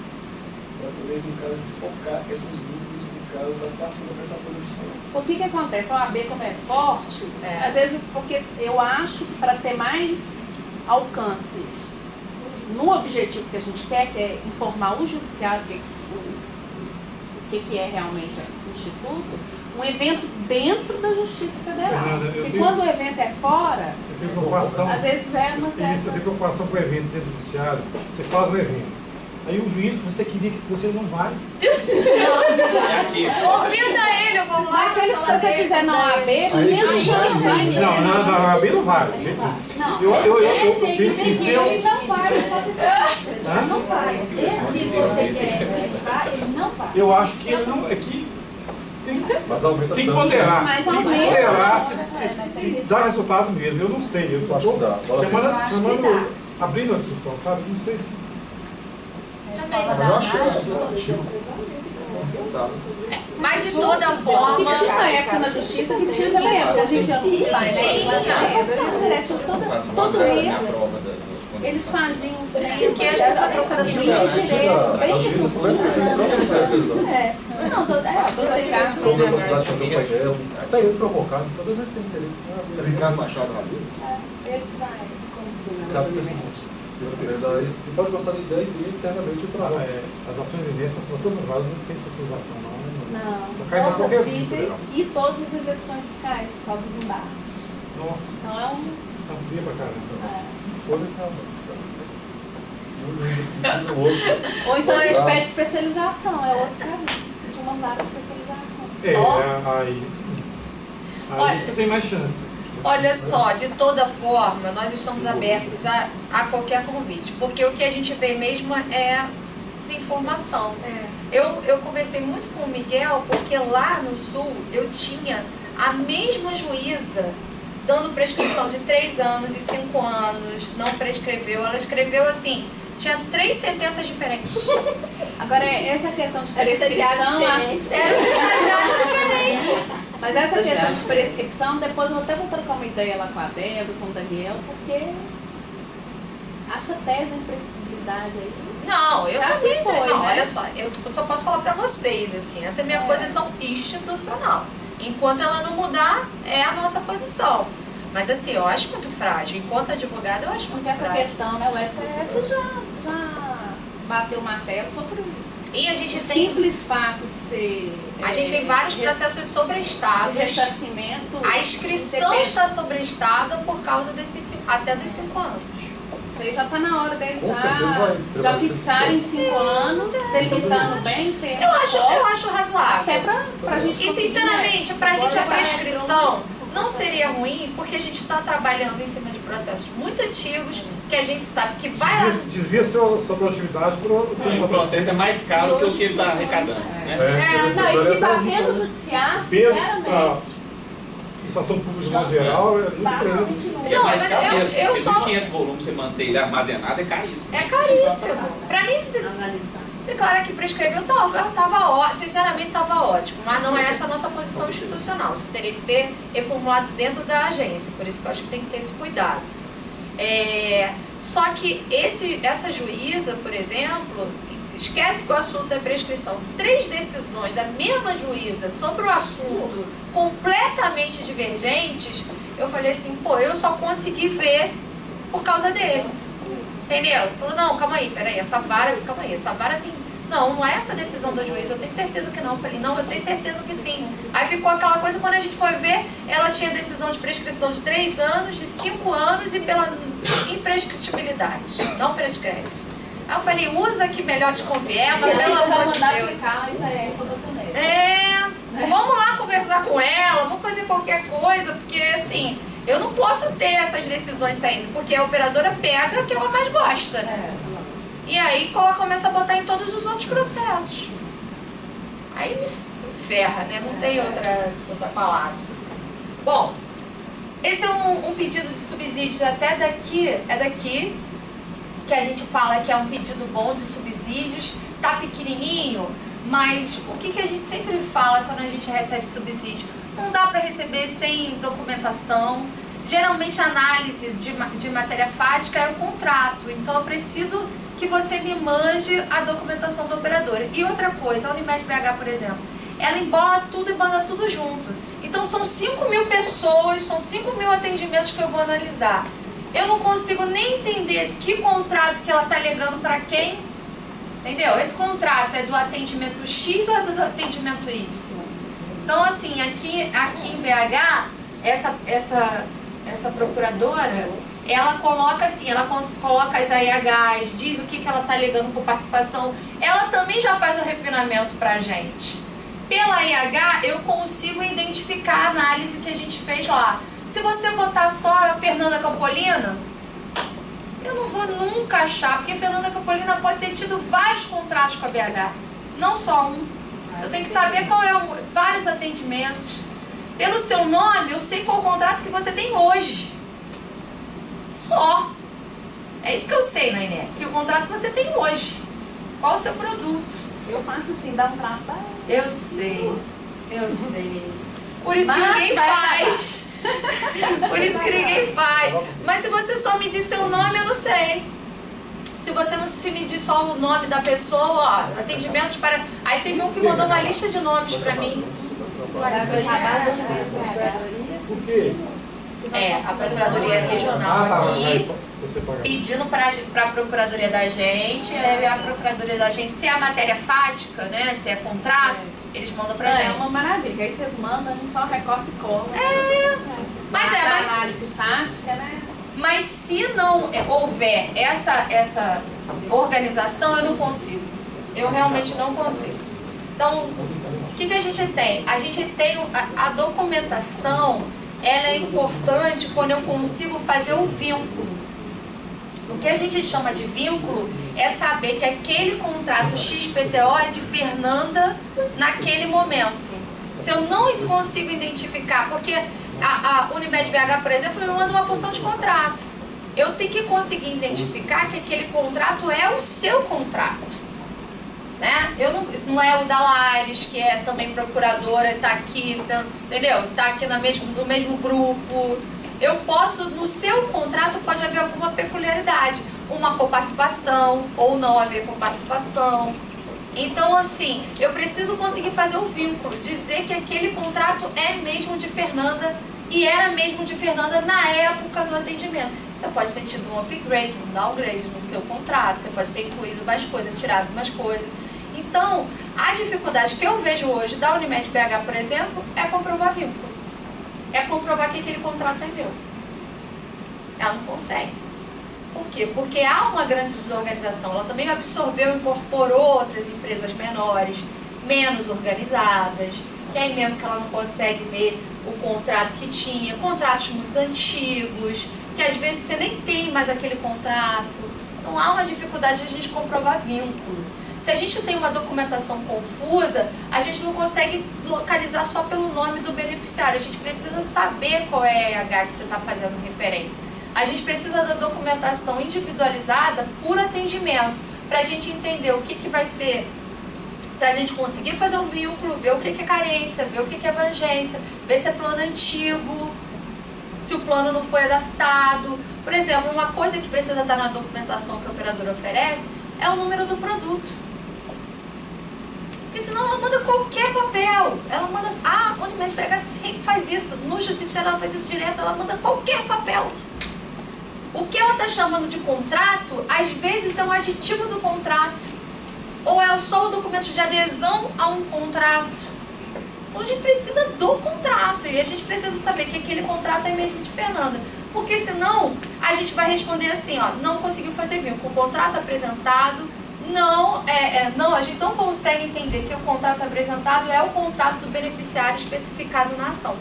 para poder, no caso, focar essas dúvidas no caso da atuação da prestação judicial. O que acontece? A OAB, como é forte, às vezes porque eu acho que para ter mais alcance no objetivo que a gente quer, que é informar o judiciário o que é realmente o Instituto, um evento dentro da Justiça Federal. Fernanda, porque quando o evento é fora, eu tenho preocupação, às vezes já é uma certa... Isso, eu tenho preocupação com o evento dentro do judiciário. Você faz um evento. Aí o juiz que você queria que fosse, ele não vai. É aqui. Convida ele, eu vou lá. Mas se você fizer na OAB, menos chance ainda. Não, na OAB não vai. Eu penso em ser... Ele não vai, Não vai. Se você quer entrar, ele não vai. Eu acho que ele não... É que tem que ponderar. Mas Tem que ponderar se dá resultado mesmo. Eu não sei. Eu só estou chamando, abrindo a discussão, sabe? Não sei se... Mas eu achei Mas de toda forma... Que tinha uma época na Justiça que tinha também, porque a gente ia no painel, eu ia direto todo mês. Eles faziam os treinos, que as pessoas não tinha direito, bem isso. Não, toda ligada. Está indo provocado, talvez ele tenha interesse. Ricardo Machado Rabelo? Ele vai. Ele pode gostar da ideia e internamente para as ações inversas, para todas as áreas, não tem socialização, não. Cai para qualquer Possíveis e todas as execuções fiscais, para os embargos. Nossa. Então é um... Não podia para caramba. Se for, Ou então eles pedem especialização, é outro caminho. De uma vaga de especialização. Aí sim. Aí você tem mais chance. Olha só, de toda forma, nós estamos abertos a qualquer convite, porque o que a gente vê mesmo é desinformação. Eu conversei muito com o Miguel, porque lá no Sul eu tinha a mesma juíza dando prescrição de 3 anos, de 5 anos, não prescreveu. Ela escreveu assim, tinha 3 sentenças diferentes. Agora, essa questão de prescrição... Era um estagiário diferente. Mas essa questão de prescrição, depois eu até vou trocar uma ideia lá com a Débora, com o Daniel, porque essa tese de imprescritibilidade aí... Não, eu também foi, não, né? olha só, eu só posso falar pra vocês, assim, essa é a minha posição institucional. Enquanto ela não mudar, é a nossa posição. Mas assim, eu acho muito frágil. Enquanto advogada, eu acho muito essa frágil. Questão, né, o STF já bateu martelo sobre e a gente o tem simples fato de ser... A gente tem vários processos sobrestados. Ressarcimento. A inscrição está sobrestada por causa até dos 5 anos. Isso aí já está na hora deles já fixarem 5 anos, delimitando bem o tempo. Eu acho razoável. Até pra gente. E sinceramente, pra gente a prescrição não seria ruim, porque a gente está trabalhando em cima de processos muito antigos, que a gente sabe que vai... Desvia sua produtividade para o processo é mais caro que o que ele está arrecadando. Não, e se bater no judiciário, sinceramente... Situação pública de modo geral é muito não, mas eu só... 500 volumes você manter ele armazenado é caríssimo. É caríssimo. Pra mim, declarar que prescreveu, estava ótimo, sinceramente estava ótimo, mas não é essa a nossa posição institucional. Isso teria que ser reformulado dentro da agência, por isso que eu acho que tem que ter esse cuidado. Só que essa juíza, por exemplo, esquece que o assunto é prescrição. 3 decisões da mesma juíza sobre o assunto completamente divergentes, eu falei assim, pô, eu só consegui ver por causa dele. Entendeu? Ele falou, não, calma aí, peraí, essa vara tem... Não é essa decisão da juíza, eu tenho certeza que não. Eu falei, não, eu tenho certeza que sim. Aí ficou aquela coisa, quando a gente foi ver, ela tinha decisão de prescrição de 3 anos, de 5 anos e pela imprescritibilidade. Não prescreve. Aí eu falei, usa que melhor te convier, mas pelo amor de Deus. Vamos lá conversar com ela, vamos fazer qualquer coisa, porque assim, eu não posso ter essas decisões saindo, porque a operadora pega o que ela mais gosta. E aí começa a botar em todos os outros processos. Aí me ferra, né? Não tem outra palavra. Bom, esse é um pedido de subsídios até daqui, que a gente fala que é um pedido bom de subsídios, tá pequenininho, mas o que a gente sempre fala quando a gente recebe subsídio? Não dá para receber sem documentação, Geralmente a análise de matéria fática é o contrato, então eu preciso que você me mande a documentação do operador. E outra coisa, a Unimed BH, por exemplo, ela embola tudo e manda tudo junto. Então são 5.000 pessoas, são 5.000 atendimentos que eu vou analisar. Eu não consigo nem entender que contrato que ela está alegando para quem. Entendeu? Esse contrato é do atendimento X ou é do atendimento Y? Então, assim, aqui em BH, essa procuradora, ela coloca assim, ela coloca as AIHs, diz o que ela está alegando por participação. Ela também já faz o refinamento para a gente. Pela AIH, eu consigo identificar a análise que a gente fez lá. Se você botar só a Fernanda Campolina, eu não vou nunca achar, porque a Fernanda Campolina pode ter tido vários contratos com a BH, não só um. Eu tenho que saber qual é vários atendimentos. Pelo seu nome, eu sei qual o contrato que você tem hoje. Só. É isso que eu sei na Inés, que o contrato que você tem hoje. Qual o seu produto? Eu faço assim, dá um trabalho. Eu sei. Por isso que ninguém faz. Por isso que ninguém faz. Mas se você só me diz seu nome, eu não sei. Se você não se me diz só o nome da pessoa, ó, atendimentos para... Aí teve um que mandou uma lista de nomes para mim. Por quê? É, a Procuradoria Regional aqui, pedindo para a Procuradoria da gente, a Procuradoria da gente, se é a matéria fática, né, se é contrato, eles mandam pra gente. É uma maravilha, aí vocês mandam, só recorta e cola. Mas análise fática, né? Mas se não houver essa organização, eu não consigo. Eu realmente não consigo. Então, o que a gente tem? A gente tem a documentação, ela é importante quando eu consigo fazer o vínculo. O que a gente chama de vínculo é saber que aquele contrato XPTO é de Fernanda naquele momento. Se eu não consigo identificar, porque a Unimed BH, por exemplo, me manda uma porção de contrato. Eu tenho que conseguir identificar que aquele contrato é o seu contrato. Né? Não é o da Lares, que é também procuradora, está aqui, entendeu? Está aqui no mesmo grupo. Eu posso, no seu contrato pode haver alguma peculiaridade, uma coparticipação ou não haver coparticipação. Então, assim, eu preciso conseguir fazer o vínculo, dizer que aquele contrato é mesmo de Fernanda e era mesmo de Fernanda na época do atendimento. Você pode ter tido um upgrade, um downgrade no seu contrato, você pode ter incluído mais coisas, tirado mais coisas. Então, a dificuldade que eu vejo hoje da Unimed BH, por exemplo, é comprovar vínculo. É comprovar que aquele contrato é meu. Ela não consegue. Por quê? Porque há uma grande desorganização. Ela também absorveu e incorporou outras empresas menores, menos organizadas, que aí mesmo que ela não consegue ver o contrato que tinha, contratos muito antigos, que às vezes você nem tem mais aquele contrato. Então há uma dificuldade de a gente comprovar vínculo. Se a gente tem uma documentação confusa, a gente não consegue localizar só pelo nome do beneficiário. A gente precisa saber qual é a EH que você está fazendo referência. A gente precisa da documentação individualizada por atendimento, para a gente entender o que vai ser, para a gente conseguir fazer o vínculo, ver o que é carência, ver o que é abrangência, ver se é plano antigo, se o plano não foi adaptado. Por exemplo, uma coisa que precisa estar na documentação que a operadora oferece é o número do produto. Porque senão ela manda qualquer papel. Ela manda, a Unimed BH sempre faz isso. No judiciário ela faz isso direto, ela manda qualquer papel. O que ela está chamando de contrato, às vezes é um aditivo do contrato. Ou é só o documento de adesão a um contrato. Então a gente precisa do contrato. E a gente precisa saber que aquele contrato é mesmo de Fernanda. Porque senão a gente vai responder assim, ó, não conseguiu fazer vínculo. O contrato apresentado, a gente não consegue entender que o contrato apresentado é o contrato do beneficiário especificado na ação.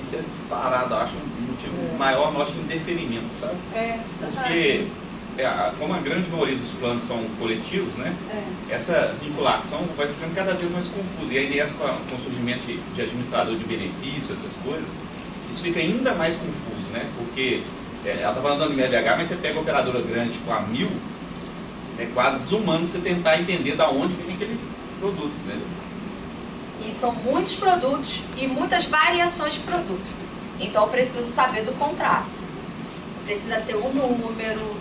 Isso é disparado, acho um motivo maior, eu acho, de indeferimento, sabe? Porque, como a grande maioria dos planos são coletivos, né? Essa vinculação vai ficando cada vez mais confusa. E a Inés, com o surgimento de administrador de benefício, essas coisas, isso fica ainda mais confuso, né? Porque ela está falando da Unimed BH, mas você pega a operadora grande com a 1000, é quase desumano você tentar entender de onde vem aquele produto, né? E são muitos produtos e muitas variações de produto. Então eu preciso saber do contrato. Precisa ter o número,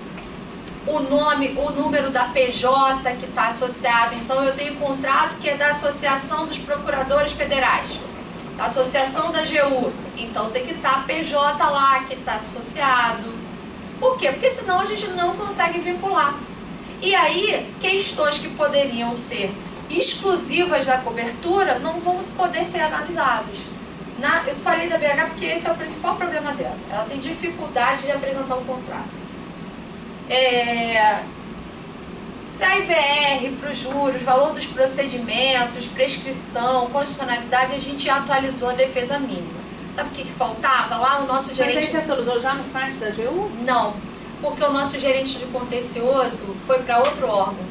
o nome, o número da PJ que está associado. Então eu tenho um contrato que é da Associação dos Procuradores Federais, da Associação da AGU. Então tem que estar a PJ lá que está associado. Por quê? Porque senão a gente não consegue vincular. E aí, questões que poderiam ser exclusivas da cobertura não vão poder ser analisadas. Eu falei da BH porque esse é o principal problema dela. Ela tem dificuldade de apresentar um contrato. Para IVR, para os juros, valor dos procedimentos, prescrição, constitucionalidade, a gente atualizou a defesa mínima. Sabe o que faltava? Lá o nosso gerente... Mas aí você atualizou já no site da AGU? Não, porque o nosso gerente de contencioso foi para outro órgão.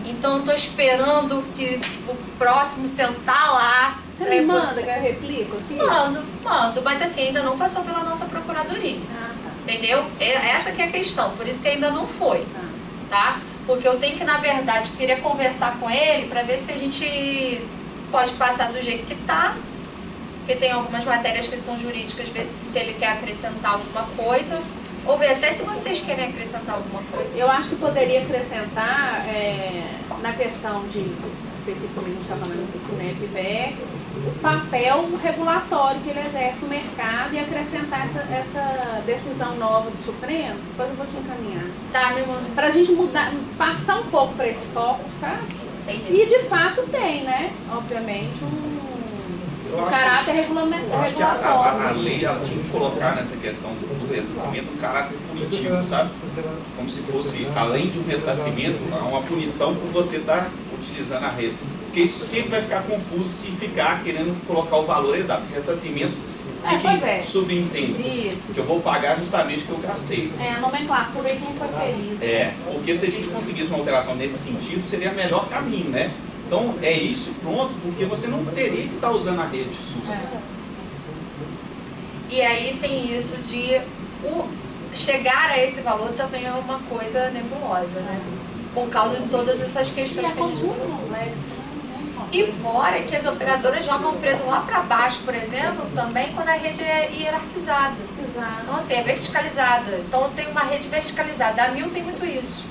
Então eu estou esperando que o próximo sentar lá. Você me manda que eu replico aqui? Mando, mas assim, ainda não passou pela nossa procuradoria. Tá. Entendeu? Essa que é a questão, por isso que ainda não foi. Tá? Porque eu tenho que, na verdade, queria conversar com ele para ver se a gente pode passar do jeito que tá. Porque tem algumas matérias que são jurídicas, ver se ele quer acrescentar alguma coisa. Ou ver até se vocês querem acrescentar alguma coisa. Eu acho que poderia acrescentar, na questão de, especificamente, está falando do NEP, o papel regulatório que ele exerce no mercado e acrescentar essa decisão nova do Supremo. Depois eu vou te encaminhar. Tá, meu amor. Para a gente mudar, passar um pouco para esse foco, sabe? Entendi. E de fato tem, né? Obviamente, um caráter regulatório. Eu acho que a lei ela tinha que colocar nessa questão do ressarcimento um caráter punitivo, sabe? Como se fosse, além de um ressarcimento, uma punição por você estar utilizando a rede. Porque isso sempre vai ficar confuso se ficar querendo colocar o valor exato. Porque ressarcimento subentende que eu vou pagar justamente o que eu gastei. A nomenclatura aí não foi feliz. Porque se a gente conseguisse uma alteração nesse sentido, seria o melhor caminho, né? Então, é isso pronto, porque você não teria que estar usando a rede SUS. E aí tem isso de chegar a esse valor também é uma coisa nebulosa, né? Por causa de todas essas questões que a gente falou. E fora que as operadoras jogam o preço lá para baixo, por exemplo, também quando a rede é hierarquizada. Exato. Então, assim, é verticalizada. Então, tem uma rede verticalizada. A Mil tem muito isso.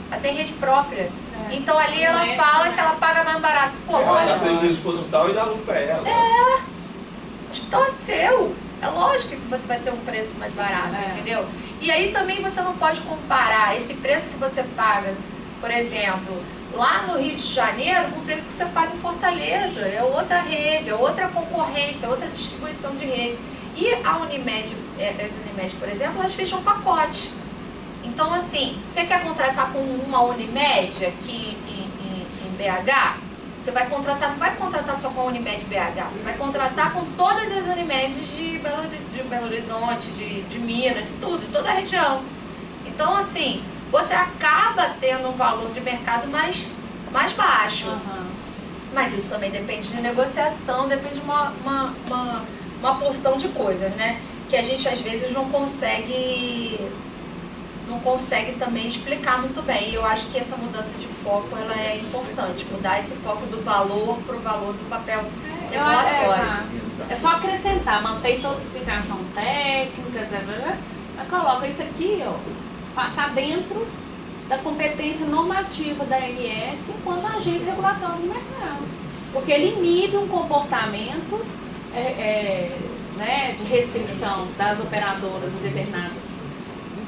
Ela tem rede própria. Então ali ela fala que ela paga mais barato. Pô, ela lógico. dá prejuízo pro hospital e dá lucro pra ela. O hospital é seu. É lógico que você vai ter um preço mais barato, entendeu? E aí também você não pode comparar esse preço que você paga, por exemplo, lá no Rio de Janeiro, com o preço que você paga em Fortaleza. É outra rede, é outra concorrência, é outra distribuição de rede. E a Unimed, as Unimed, por exemplo, elas fecham um pacote. Então, assim, você quer contratar com uma Unimed aqui em BH, você vai contratar, não vai contratar só com a Unimed BH, você vai contratar com todas as Unimedes de Belo Horizonte, de Minas, de tudo, de toda a região. Então, assim, você acaba tendo um valor de mercado mais baixo. Mas isso também depende de negociação, depende de uma porção de coisas, né? Que a gente, às vezes, não consegue também explicar muito bem. E eu acho que essa mudança de foco ela é importante, mudar esse foco do valor para o valor do papel regulatório. É só acrescentar, mantém toda a explicação técnica, etc. Mas coloca isso aqui, ó, está dentro da competência normativa da ANS enquanto agência regulatória do mercado. Porque ele inibe um comportamento né, de restrição das operadoras em determinados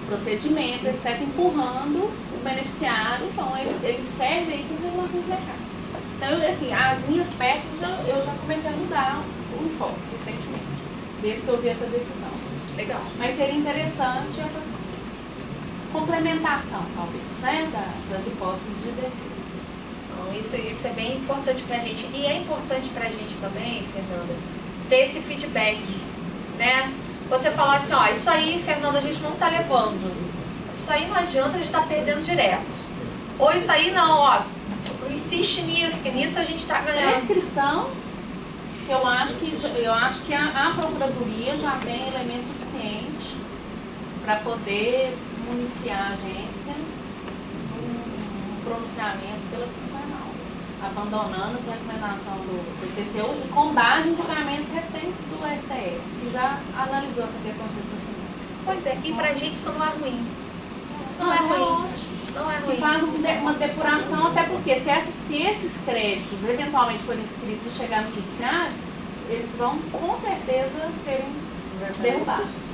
procedimentos, etc., empurrando o beneficiário. Então, ele serve aí para regulações do mercado. Então, assim, as minhas peças, eu já comecei a mudar o enfoque recentemente, desde que eu vi essa decisão. Legal. Mas seria interessante essa complementação, talvez, né, das hipóteses de defesa. Então, isso é bem importante para a gente. E é importante para a gente também, Fernanda, ter esse feedback, né? Você falar assim, ó, isso aí, Fernanda, a gente não tá levando. Isso aí não adianta, a gente tá perdendo direto. Ou isso aí não, ó, insiste nisso, que nisso a gente tá ganhando. Prescrição, eu acho que a Procuradoria já tem elemento suficiente para poder municiar a agência um pronunciamento pela tribunal. abandonando essa recomendação do TCU e com base em julgamentos recentes do STF, que já analisou essa questão de ressarcimento. Pois é, e pra gente isso não é ruim. Não é ruim. Não é ruim. E faz uma depuração, até porque se esses créditos eventualmente forem inscritos e chegar no judiciário, eles vão com certeza serem derrubados.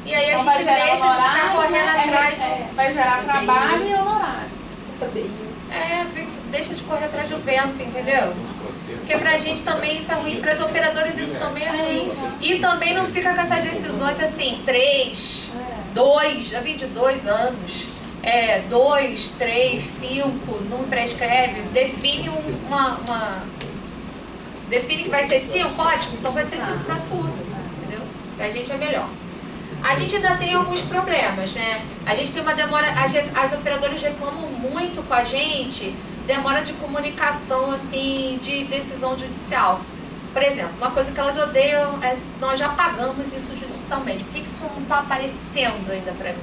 E aí então, a gente deixa de ficar correndo atrás. Vai gerar trabalho e honorários. Deixa de correr atrás do vento, entendeu? Porque pra gente também isso é ruim, para os operadores isso também é ruim. E também não fica com essas decisões assim, 3, 2, já vi de 2 anos, 2, 3, 5, não prescreve, define define que vai ser 5, ótimo, então vai ser 5 para tudo, entendeu? Pra gente é melhor. A gente ainda tem alguns problemas, né? A gente tem uma demora, as operadoras reclamam muito com a gente, demora de comunicação, assim, de decisão judicial. Por exemplo, uma coisa que elas odeiam é, nós já pagamos isso judicialmente. Por que isso não está aparecendo ainda para mim?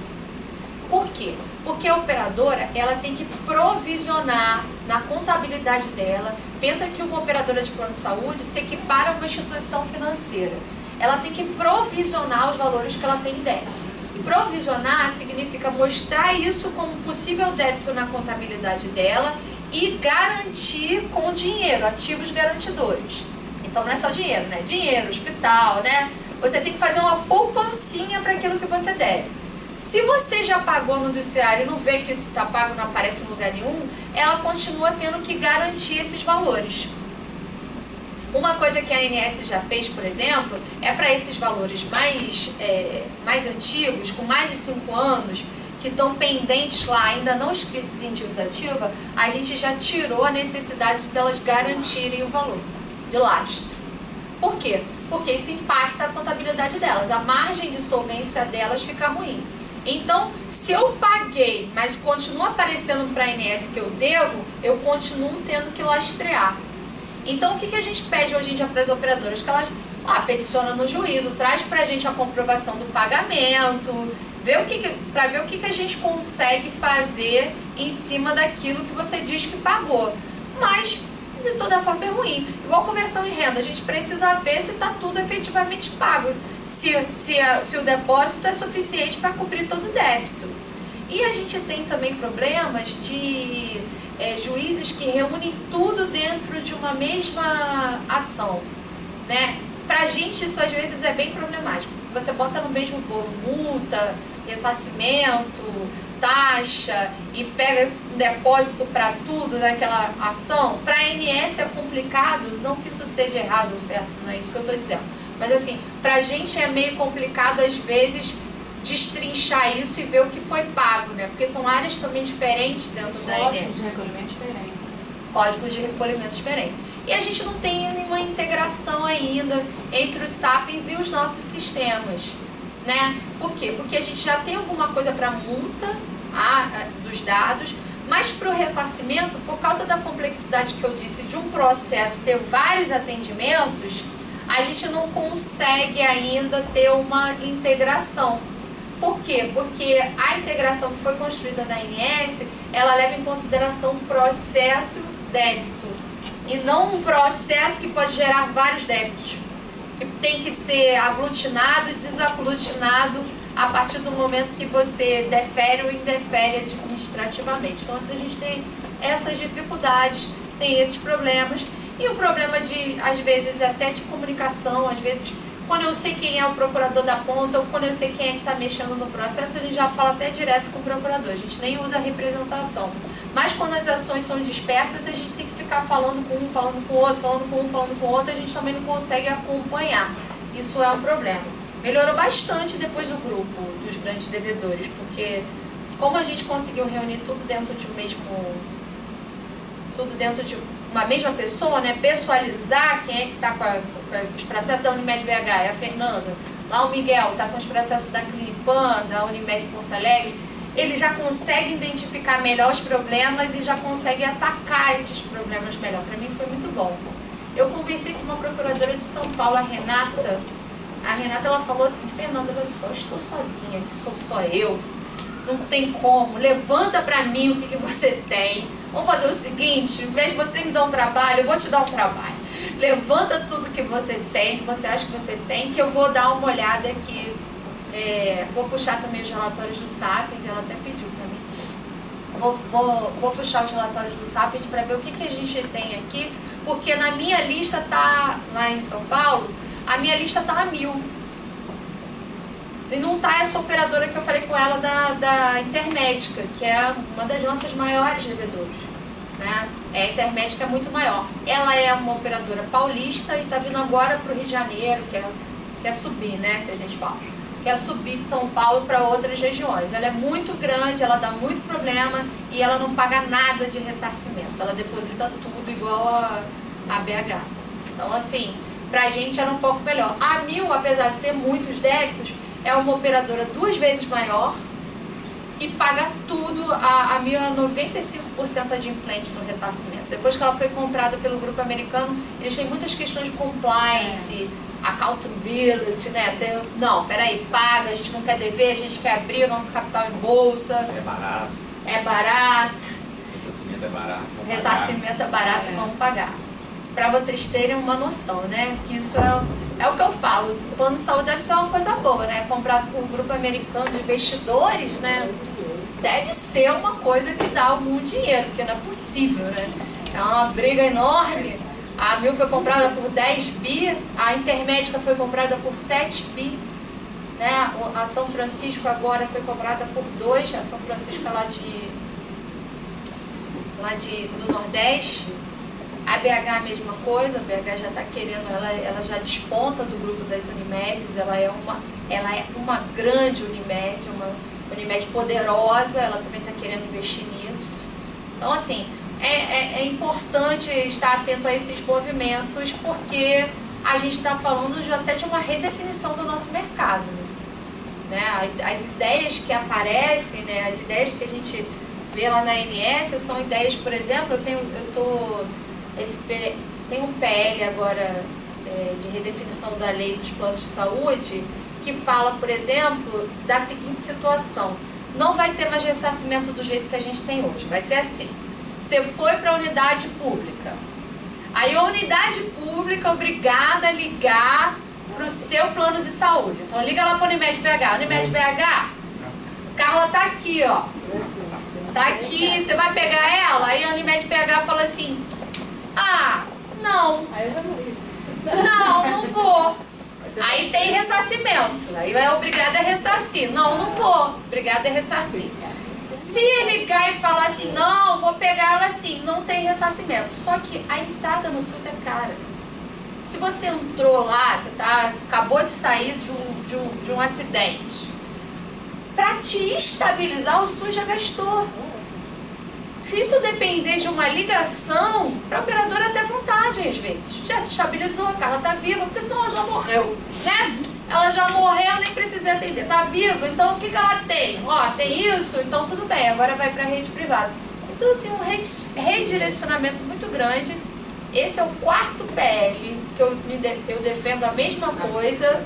Por quê? Porque a operadora, ela tem que provisionar na contabilidade dela. Pensa que uma operadora de plano de saúde se equipara a uma instituição financeira. Ela tem que provisionar os valores que ela tem em débito. E provisionar significa mostrar isso como possível débito na contabilidade dela e garantir com dinheiro, ativos garantidores. Então não é só dinheiro, né? Dinheiro, hospital, né? Você tem que fazer uma poupancinha para aquilo que você deve. Se você já pagou no judiciário e não vê que isso está pago, não aparece em lugar nenhum, ela continua tendo que garantir esses valores. Uma coisa que a ANS já fez, por exemplo, é para esses valores mais antigos, com mais de 5 anos, que estão pendentes lá, ainda não escritos em dívida ativa, a gente já tirou a necessidade delas garantirem o valor de lastro. Por quê? Porque isso impacta a contabilidade delas, a margem de solvência delas fica ruim. Então, se eu paguei, mas continua aparecendo para a ANS que eu devo, eu continuo tendo que lastrear. Então, o que a gente pede hoje em dia para as operadoras? Que elas peticionam no juízo, traz para a gente a comprovação do pagamento, para ver o que a gente consegue fazer em cima daquilo que você diz que pagou. Mas, de toda forma, é ruim. Igual conversão em renda, a gente precisa ver se está tudo efetivamente pago, se o depósito é suficiente para cobrir todo o débito. E a gente tem também problemas de juízes que reúnem tudo dentro de uma mesma ação, né? Pra gente isso às vezes é bem problemático. Você bota no mesmo bolo multa, ressarcimento, taxa e pega um depósito para tudo naquela ação. Para a ANS é complicado, não que isso seja errado ou certo, não é isso que eu estou dizendo. Mas assim, pra gente é meio complicado às vezes destrinchar isso e ver o que foi pago, né? Porque são áreas também diferentes dentro da ANS. Códigos de recolhimento diferentes. Códigos de recolhimento diferentes. E a gente não tem nenhuma integração ainda entre os SAPs e os nossos sistemas, né? Por quê? Porque a gente já tem alguma coisa para multa dos dados, mas para o ressarcimento, por causa da complexidade que eu disse de um processo ter vários atendimentos, a gente não consegue ainda ter uma integração. Por quê? Porque a integração que foi construída na ANS, ela leva em consideração o processo débito e não um processo que pode gerar vários débitos, que tem que ser aglutinado e desaglutinado a partir do momento que você defere ou indefere administrativamente. Então a gente tem essas dificuldades, tem esses problemas e o problema de, às vezes, até de comunicação, às vezes quando eu sei quem é o procurador da ponta ou quando eu sei quem é que está mexendo no processo, a gente já fala até direto com o procurador, a gente nem usa representação. Mas quando as ações são dispersas, a gente tem que ficar falando com um, falando com o outro, falando com um, falando com o outro, a gente também não consegue acompanhar. Isso é um problema. Melhorou bastante depois do grupo dos grandes devedores, porque como a gente conseguiu reunir tudo dentro de uma mesma pessoa, né? Pessoalizar quem é que está com os processos da Unimed BH, é a Fernanda. Lá o Miguel está com os processos da Clinipan, da Unimed Porto Alegre. Ele já consegue identificar melhor os problemas e já consegue atacar esses problemas melhor. Para mim foi muito bom. Eu conversei com uma procuradora de São Paulo, a Renata. A Renata, ela falou assim, Fernanda, olha só, estou sozinha, que sou só eu. Não tem como, levanta para mim o que você tem. vamos fazer o seguinte, em vez de você me dar um trabalho, eu vou te dar um trabalho. Levanta tudo que você tem, que você acha que você tem, que eu vou dar uma olhada aqui. Vou puxar também os relatórios do Sapiens, ela até pediu para mim. Vou puxar os relatórios do Sapiens para ver o que a gente tem aqui, porque na minha lista tá, lá em São Paulo, a minha lista tá a 1000. E não tá essa operadora que eu falei com ela da Intermédica, que é uma das nossas maiores revedoras, né? A Intermédica é muito maior. Ela é uma operadora paulista e está vindo agora para o Rio de Janeiro, que é subir, né? Que a gente fala. Que é subir de São Paulo para outras regiões. Ela é muito grande, ela dá muito problema e ela não paga nada de ressarcimento. Ela deposita tudo igual a BH. Então, assim, pra gente era um foco melhor. A 1000, apesar de ter muitos débitos, é uma operadora 2 vezes maior e paga tudo. A 1000 é 95% adimplente no ressarcimento. Depois que ela foi comprada pelo grupo americano, eles têm muitas questões de compliance, accountability, né? Não, peraí, paga, a gente não quer dever, a gente quer abrir o nosso capital em bolsa. É barato. É barato. Ressarcimento é barato. Ressarcimento é barato, vamos pagar. Para vocês terem uma noção, né? Que isso é o que eu falo. O plano de saúde deve ser uma coisa boa, né? Comprado por um grupo americano de investidores, né? Deve ser uma coisa que dá algum dinheiro, porque não é possível, né? É uma briga enorme. A 1000 foi comprada por 10 bi, a Intermédica foi comprada por 7 bi, né? A São Francisco agora foi comprada por 2, a São Francisco é lá do Nordeste. A BH a mesma coisa, a BH já está querendo, ela já desponta do grupo das Unimedes, ela é uma grande Unimed, uma Unimed poderosa, ela também está querendo investir nisso. Então, assim, é importante estar atento a esses movimentos, porque a gente está falando até de uma redefinição do nosso mercado. Né? As ideias que aparecem, né? As ideias que a gente vê lá na ANS são ideias, por exemplo, tem um PL agora de redefinição da lei dos planos de saúde que fala, por exemplo, da seguinte situação: não vai ter mais ressarcimento do jeito que a gente tem hoje, vai ser assim. Você foi para a unidade pública, aí a unidade pública é obrigada a ligar para o seu plano de saúde. Então liga lá para a Unimed BH. Unimed BH, Carla tá aqui, ó. Tá aqui, você vai pegar ela? Aí a Unimed BH fala assim: ah, não. Aí eu já morri. Não vou. Aí tem ressarcimento. Aí é obrigada a ressarcir. Não vou. Obrigada a ressarcir. Se ligar e falar assim, não, vou pegar ela assim, não tem ressarcimento. Só que a entrada no SUS é cara. Se você entrou lá, você acabou de sair de um acidente, para te estabilizar, o SUS já gastou. Se isso depender de uma ligação, para a operadora até vantagem às vezes. Já se estabilizou, a Carla está viva, porque senão ela já morreu, né? Ela já morreu, nem precisa atender. Está viva, então o que ela tem? Ó, tem isso, então tudo bem, agora vai para a rede privada. Então, assim, um redirecionamento muito grande. Esse é o 4º PL, que eu defendo a mesma coisa,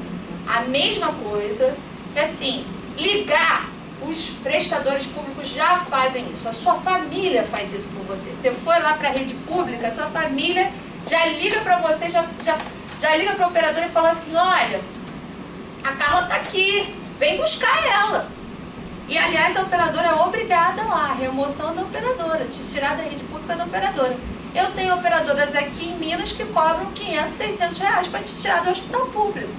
que assim, ligar, os prestadores públicos já fazem isso, a sua família faz isso por você. Você foi lá para a rede pública, a sua família já liga para você, já liga para a operadora e fala assim: olha, a Carla está aqui, vem buscar ela. E aliás, a operadora é obrigada lá, a remoção da operadora, te tirar da rede pública da operadora. Eu tenho operadoras aqui em Minas que cobram 500, 600 reais para te tirar do hospital público.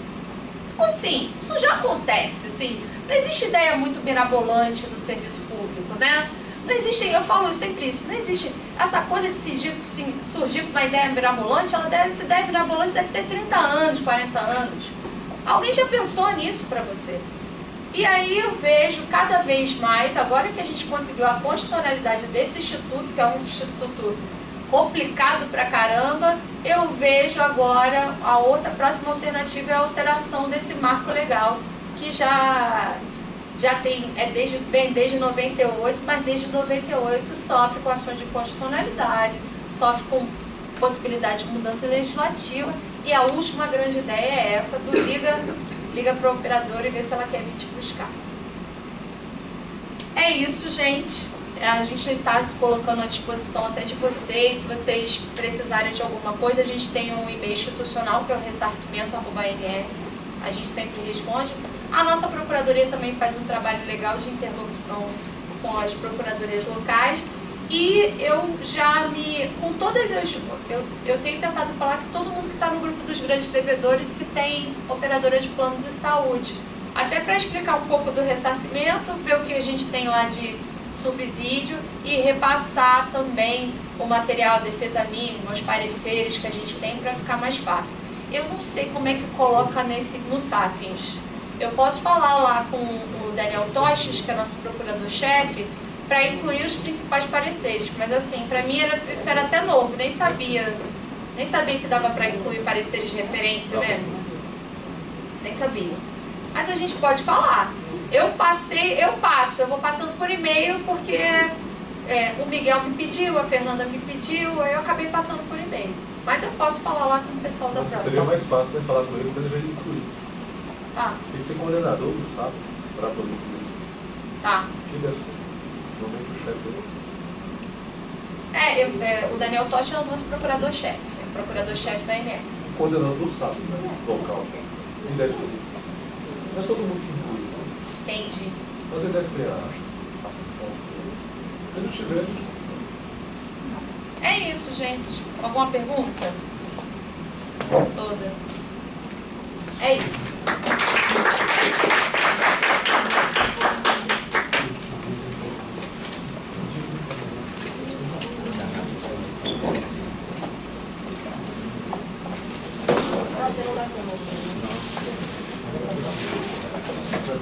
Então, assim, isso já acontece, assim. Não existe ideia muito mirabolante do serviço público, né? Não existe, eu falo sempre isso, não existe essa coisa de surgir com uma ideia mirabolante. Essa ideia mirabolante deve ter 30 anos, 40 anos. Alguém já pensou nisso para você? E aí eu vejo cada vez mais, agora que a gente conseguiu a constitucionalidade desse instituto, que é um instituto complicado pra caramba, eu vejo agora a próxima alternativa é a alteração desse marco legal, que já tem, desde 98, mas desde 98 sofre com ações de constitucionalidade, sofre com possibilidade de mudança legislativa, e a última grande ideia é essa do liga para o operador e vê se ela quer vir te buscar. É isso, gente. a gente está se colocando à disposição até de vocês. Se vocês precisarem de alguma coisa, a gente tem um e-mail institucional que é o ressarcimento@ns. A gente sempre responde. A nossa procuradoria também faz um trabalho legal de interlocução com as procuradorias locais. E eu já com todas as... Eu tenho tentado falar que todo mundo que está no grupo dos grandes devedores que tem operadora de planos de saúde. Até para explicar um pouco do ressarcimento, ver o que a gente tem lá de subsídio e repassar também o material, a defesa mínima, os pareceres que a gente tem para ficar mais fácil. Eu não sei como é que coloca no Sapiens. Eu posso falar lá com o Daniel Toches, que é nosso procurador-chefe, para incluir os principais pareceres, mas assim, para mim isso era até novo, nem sabia que dava para incluir pareceres de referência, né? Nem sabia. Mas a gente pode falar. Eu vou passando por e-mail porque o Miguel me pediu, a Fernanda me pediu, eu acabei passando por e-mail. Mas eu posso falar lá com o pessoal da prova. Seria mais fácil falar com ele quando ele vai incluir. Tá. Tem que ser coordenador do SAPS para poder incluir. Tá. Que deve ser. O Daniel Tocha é o nosso procurador-chefe, é o procurador-chefe da ANS. Coordenador do SAP, né? Local. Quem deve ser? Não é todo mundo que inclui. Entendi. Mas ele deve ter a função. Se ele tiver, é isso, gente. Alguma pergunta? Toda. É isso.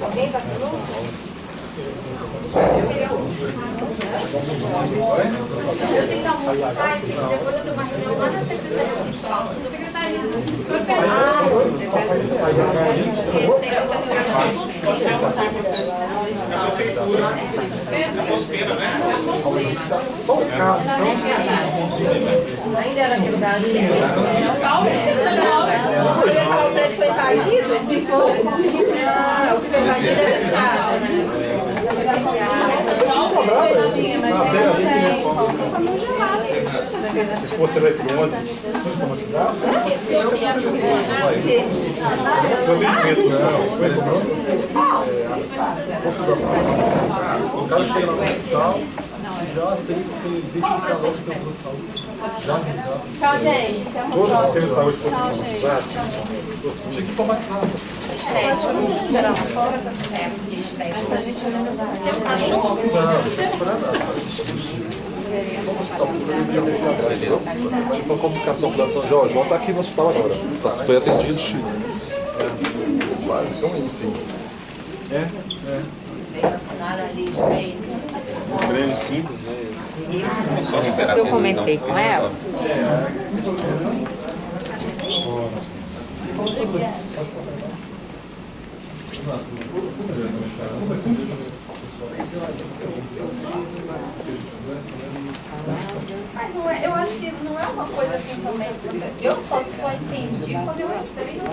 Alguém vai perguntar? Eu tenho que almoçar e depois eu tenho uma reunião lá na Secretaria Municipal. Secretaria Municipal. Pode ser. A prefeitura. A Fospena, né? Ainda era verdade. Eu ia falar, o prédio foi invadido? O que foi invadido é essa casa, né? Se você vai para onde? Automatizar? o cara chega na hospital, já tem que ser identificado logo pelo plano de saúde. Já avisado. Tchau, gente. Todos os sistemas de saúde fossem automatizados, tinha que informatizar. Estético. Estético. Seu cachorro. Tipo a comunicação com o São Jorge, está aqui no hospital agora. Foi atendido X. Basicamente, sim. Vocês assinaram a lista aí? Grande simples, né? Eu comentei com ela. Eu acho que não é uma coisa assim também. Eu só entendi quando eu entrei no